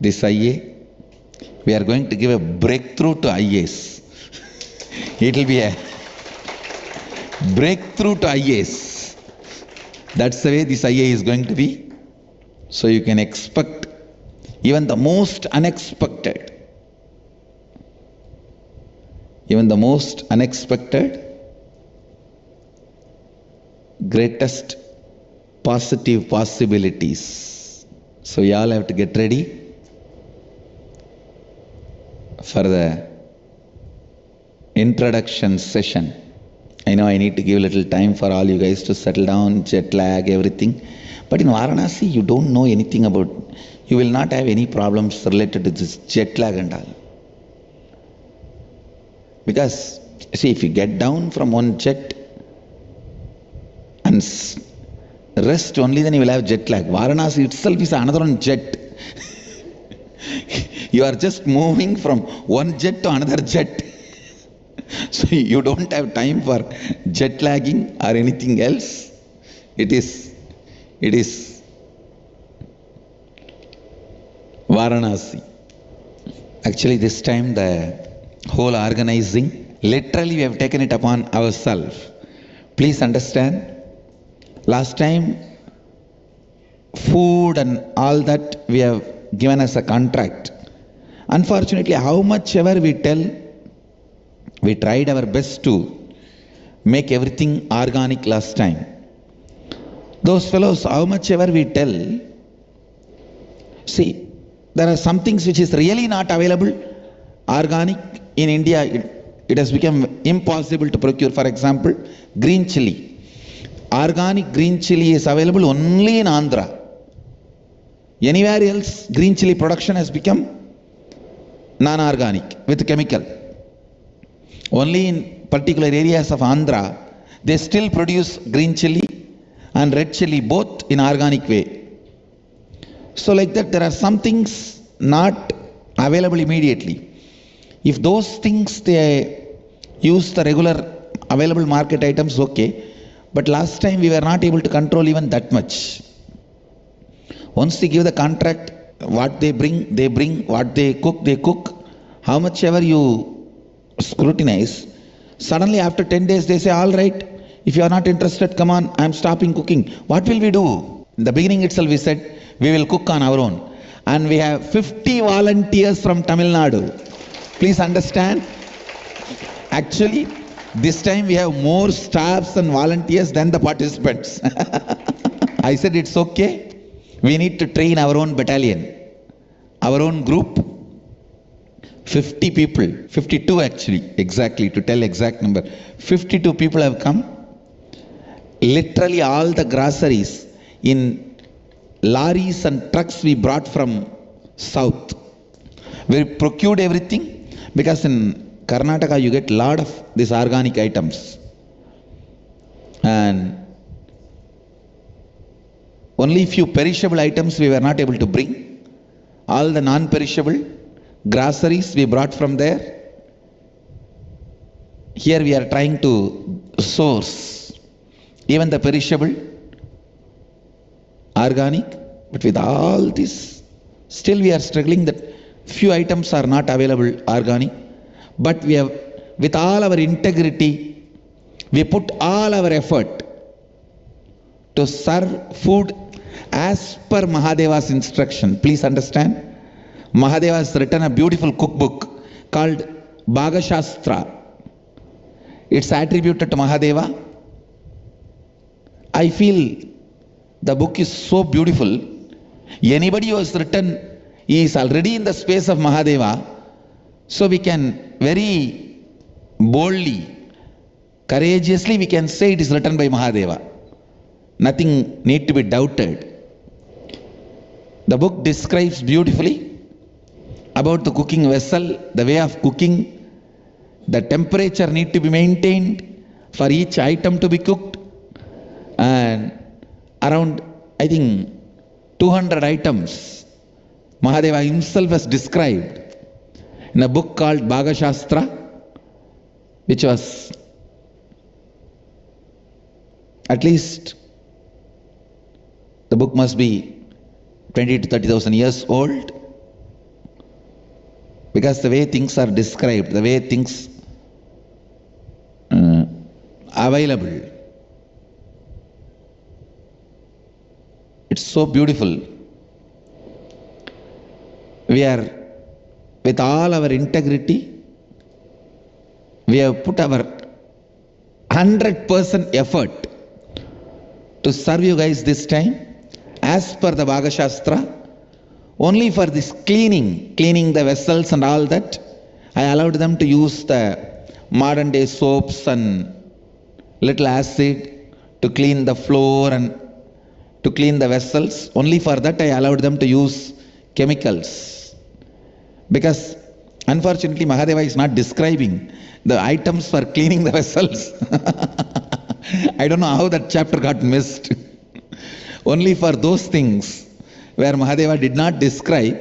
this IA. We are going to give a breakthrough to IAs. It will be a breakthrough to IAs. That's the way this IA is going to be. So you can expect even the most unexpected, greatest positive possibilities. So you all have to get ready for the introduction session. I know I need to give a little time for all you guys to settle down, jet lag, everything. But in Varanasi, you don't know anything about, you will not have any problems related to this jet lag and all. Because, see, if you get down from one jet and rest only, then you will have jet lag. Varanasi itself is another one jet. You are just moving from one jet to another jet. So you don't have time for jet lagging or anything else. It is Varanasi. Actually, this time the whole organizing, literally we have taken it upon ourselves. Please understand, last time food and all that we have given as a contract. Unfortunately, how much ever we tell, we tried our best to make everything organic last time. Those fellows, how much ever we tell, see, there are some things which is really not available organic in India. It has become impossible to procure. For example, green chili. Organic green chili is available only in Andhra. Anywhere else, green chili production has become non-organic with chemical. Only in particular areas of Andhra, they still produce green chili and red chili both in organic way. So like that, there are some things not available immediately. If those things they use the regular available market items, okay. But last time we were not able to control even that much. Once they give the contract, what they bring, what they cook. How much ever you scrutinize, suddenly after 10 days they say, all right, if you are not interested, come on, I am stopping cooking. What will we do? In the beginning itself we said, we will cook on our own. And we have 50 volunteers from Tamil Nadu. Please understand, actually, this time we have more staffs and volunteers than the participants. I said, it's okay. We need to train our own battalion, our own group. 50 people, 52 actually, exactly, to tell exact number. 52 people have come. Literally all the groceries in lorries and trucks we brought from south. We procured everything because in Karnataka you get lot of these organic items. And only few perishable items we were not able to bring. All the non-perishable groceries we brought from there. Here we are trying to source even the perishable, organic, but with all this, still we are struggling that few items are not available organic. But we have, with all our integrity, we put all our effort to serve food as per Mahadeva's instruction. Please understand, Mahadeva has written a beautiful cookbook called Bhagashastra. It's attributed to Mahadeva. I feel the book is so beautiful. Anybody who has written is already in the space of Mahadeva. So we can very boldly, courageously we can say it is written by Mahadeva. Nothing need to be doubted. The book describes beautifully about the cooking vessel, the way of cooking, the temperature need to be maintained for each item to be cooked, and around, I think, 200 items Mahadeva himself has described. in a book called Bhagashastra, which was at least, the book must be 20 to 30,000 years old, because the way things are described, the way things available, it's so beautiful. We are, with all our integrity, we have put our 100% effort to serve you guys this time as per the Bhagashastra. Only for this cleaning the vessels and all that, I allowed them to use the modern day soaps and little acid to clean the floor and to clean the vessels. Only for that I allowed them to use chemicals. Because unfortunately Mahadeva is not describing the items for cleaning the vessels. I don't know how that chapter got missed. Only for those things where Mahadeva did not describe,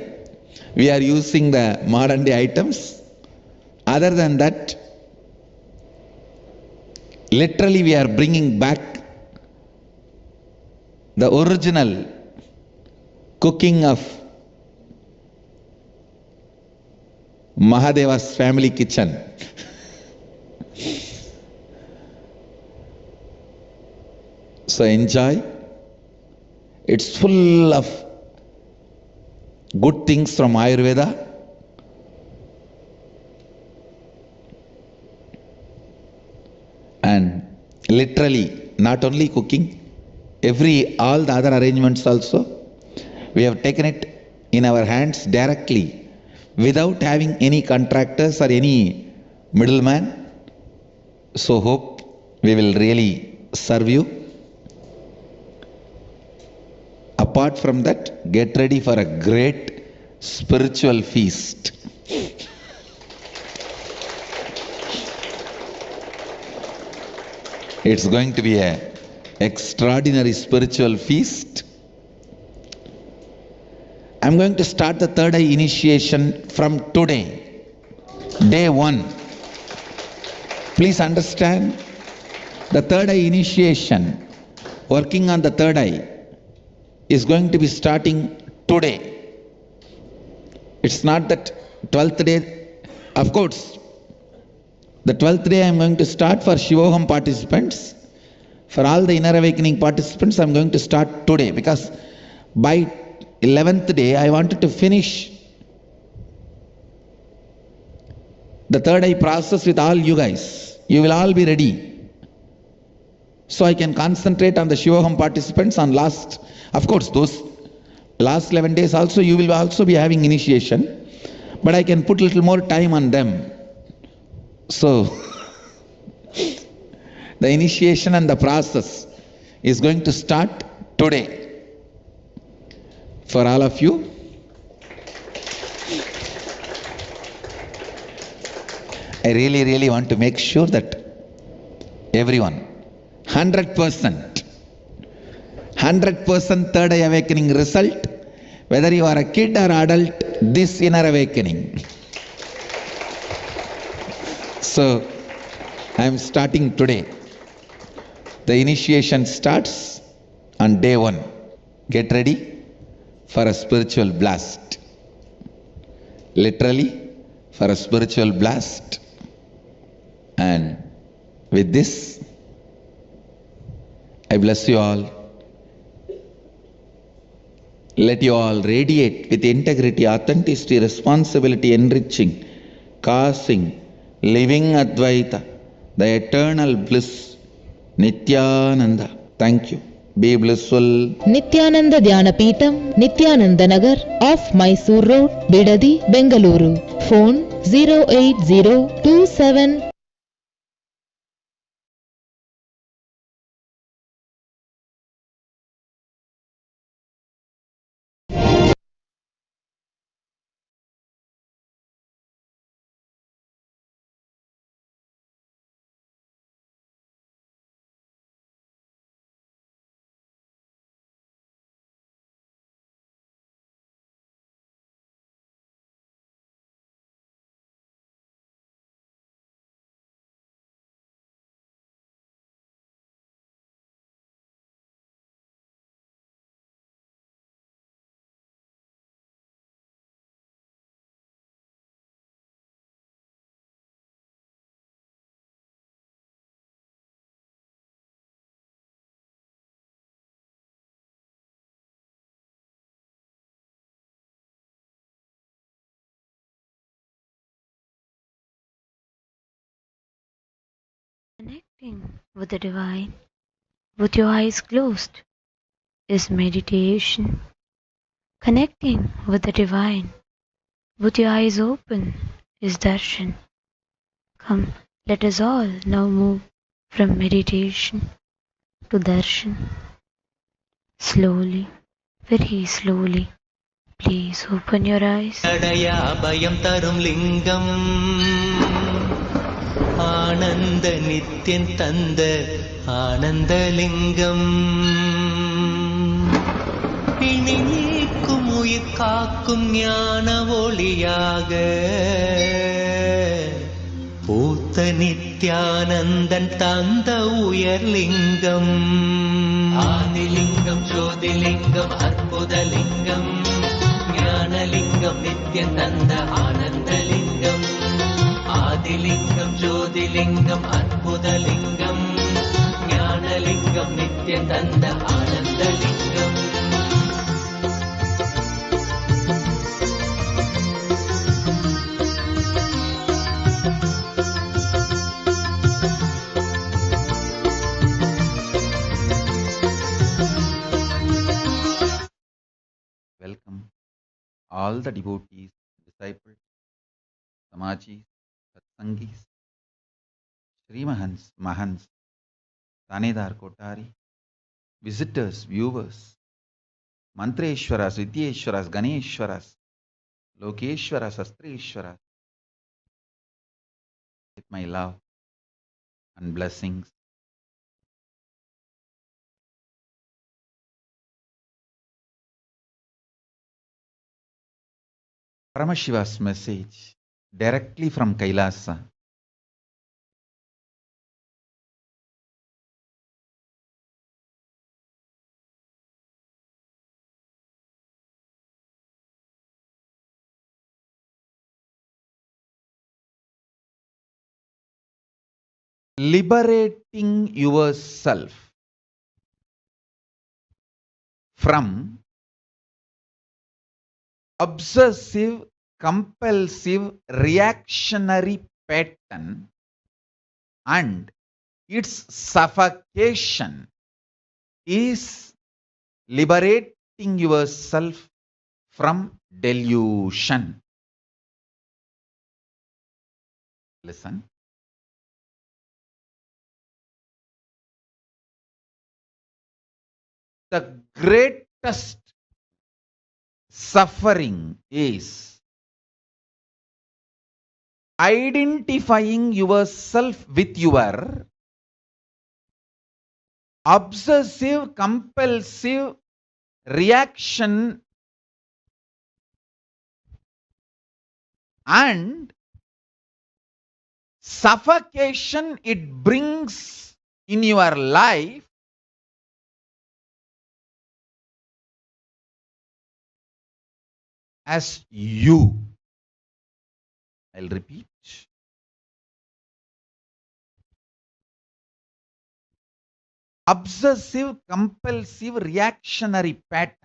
we are using the modern day items. Other than that, literally we are bringing back the original cooking of Mahadeva's family kitchen. So enjoy. It's full of good things from Ayurveda. And literally, not only cooking, all the other arrangements also, we have taken it in our hands directly, without having any contractors or any middleman. So hope we will really serve you. Apart from that, get ready for a great spiritual feast. It's going to be an extraordinary spiritual feast. I'm going to start the third eye initiation from today, day 1. Please understand, the third eye initiation, working on the third eye, is going to be starting today. It's not that 12th day. Of course, the 12th day I am going to start for Shivoham participants. For all the inner awakening participants, I am going to start today, because by 11th day I wanted to finish the third eye process with all you guys. You will all be ready. So I can concentrate on the Shivoham participants on last. Of course, those last 11 days also, you will also be having initiation, but I can put little more time on them. So, the initiation and the process is going to start today for all of you. I really want to make sure that everyone, 100% third eye awakening result, whether you are a kid or adult, this inner awakening. So, I am starting today. The initiation starts on day 1. Get ready for a spiritual blast. Literally, for a spiritual blast. And with this, I bless you all. Let you all radiate with integrity, authenticity, responsibility, enriching, causing, living Advaita, the eternal bliss, Nithyananda. Thank you. Be blissful. Nithyananda Dhyanapitham, Nithyananda Nagar, off Mysore Road, Bidadi, Bengaluru. Phone 08027 Connecting with the divine with your eyes closed is meditation. Connecting with the divine with your eyes open is darshan. Come, let us all now move from meditation to darshan. Slowly, very slowly. Please open your eyes. அபயம் தரும் லிங்கம் ஆனந்த நித்யன் தந்த ஆனந்தலிங்கம் பிணி நீக்கும் உயிர் காக்கும் ஞான ஒளியாக பூத்த நித்யானந்தன் தந்த உயர்லிங்கம் ஆதிலிங்கம் ஜோதிலிங்கம் அற்புதலிங்கம் ஞானலிங்கம் நித்யன் தந்த ஆனந்தலிங்கம் ஆதிலிங்கம் ஜோதிலிங்கம் அற்புதலிங்கம் ஞானலிங்கம் நித்யன் தந்த Ananthalingam Welcome all the devotees, disciples, Samajis, Satsangis, Srimahans, Mahans, Tanedar Kotari, visitors, viewers, Mantreshwaras, Vidyeshwaras, Ganeshwaras, Lokeshwaras, Astreshwaras, with my love and blessings. Paramashiva's message directly from Kailasa. Liberating yourself from obsessive, compulsive, reactionary pattern and its suffocation is liberating yourself from delusion. Listen. The greatest suffering is identifying yourself with your obsessive, compulsive reaction and suffocation it brings in your life as you. I'll repeat. Obsessive, compulsive, reactionary pattern.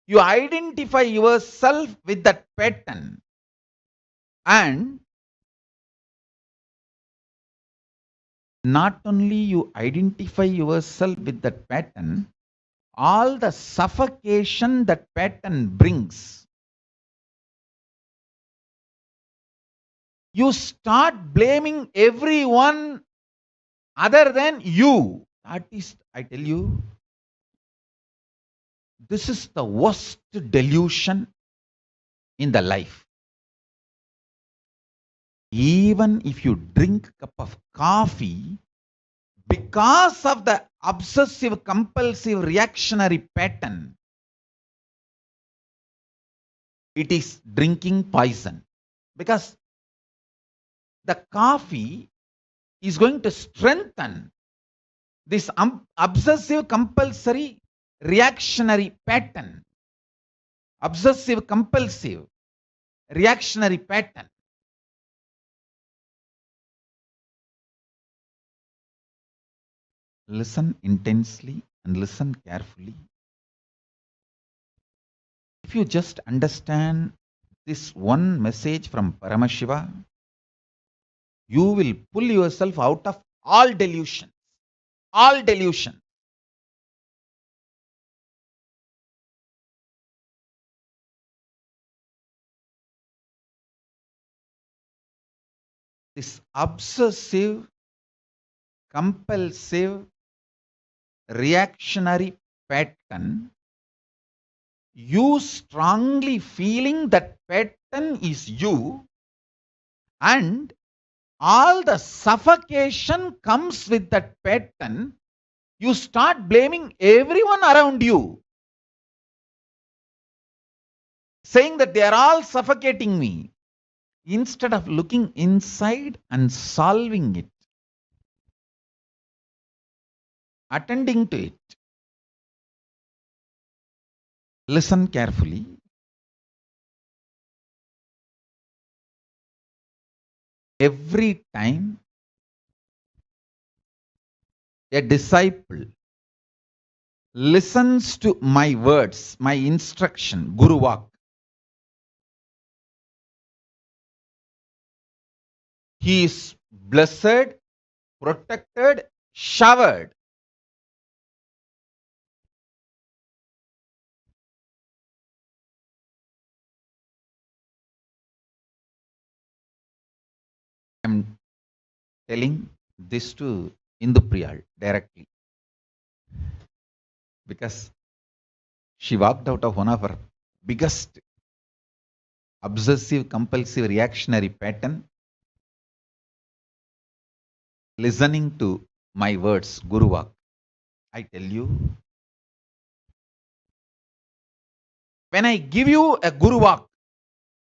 You identify yourself with that pattern and not only you identify yourself with that pattern, all the suffocation that pattern brings, you start blaming everyone other than you. That is, I tell you, this is the worst delusion in the life. Even if you drink a cup of coffee, because of the obsessive, compulsive, reactionary pattern, it is drinking poison. Because the coffee is going to strengthen this obsessive, compulsory, reactionary pattern. Obsessive, compulsive, reactionary pattern. Listen intensely and listen carefully. If you just understand this one message from Paramashiva, you will pull yourself out of all delusion. All delusion. This obsessive, compulsive, reactionary pattern, you strongly feeling that pattern is you, and all the suffocation comes with that pattern, you start blaming everyone around you, saying that they are all suffocating me, instead of looking inside and solving it, attending to it. Listen carefully. Every time a disciple listens to my words, my instruction, Guru Vak, he is blessed, protected, showered. I am telling this to Indu Priyal directly, because she walked out of one of her biggest obsessive, compulsive, reactionary pattern, listening to my words, Guru Vak. I tell you, when I give you a Guru Vak,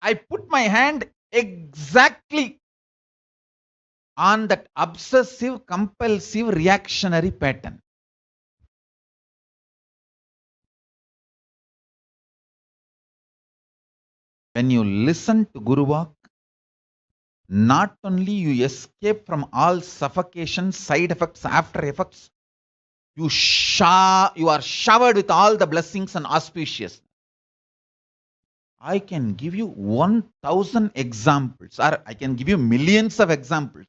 I put my hand exactly on that obsessive, compulsive, reactionary pattern. When you listen to Guru Vak, not only you escape from all suffocation, side effects, after effects, you are showered with all the blessings and auspicious. I can give you 1,000 examples, or I can give you millions of examples.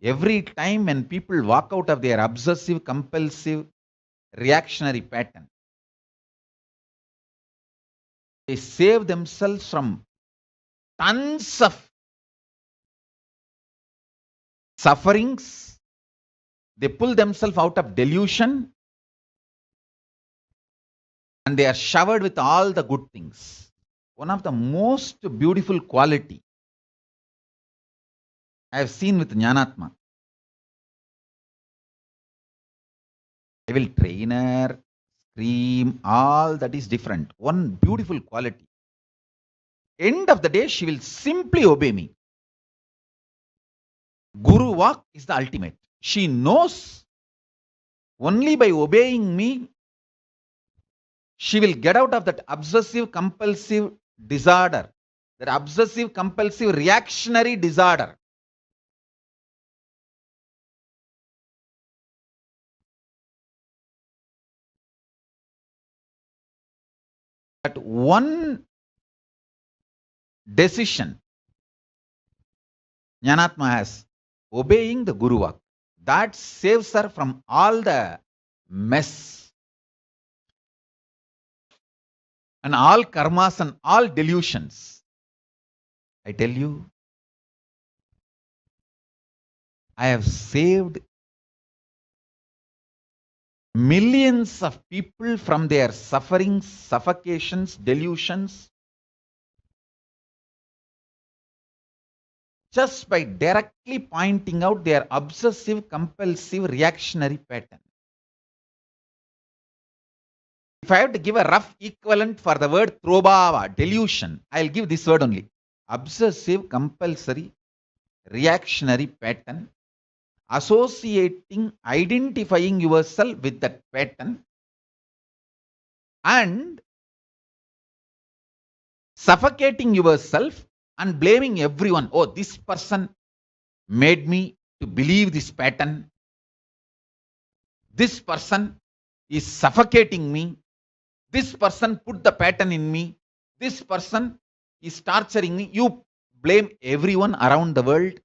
Every time when people walk out of their obsessive, compulsive, reactionary pattern, they save themselves from tons of sufferings. They pull themselves out of delusion, and they are showered with all the good things. One of the most beautiful quality I have seen with Jnanatma. I will train her, scream, all that is different. One beautiful quality. End of the day, she will simply obey me. Guru Vak is the ultimate. She knows only by obeying me, she will get out of that obsessive compulsive disorder, that obsessive compulsive reactionary disorder. That one decision Jnanatma has, obeying the Guru Vak, that saves her from all the mess and all karmas and all delusions. I tell you, I have saved millions of people from their sufferings, suffocations, delusions, just by directly pointing out their obsessive, compulsive, reactionary pattern. If I have to give a rough equivalent for the word trobhava, delusion, I'll give this word only. Obsessive, compulsory, reactionary pattern, associating, identifying yourself with that pattern, and suffocating yourself and blaming everyone. Oh, this person made me to believe this pattern. This person is suffocating me. This person put the pattern in me. This person He's torturing me. You blame everyone around the world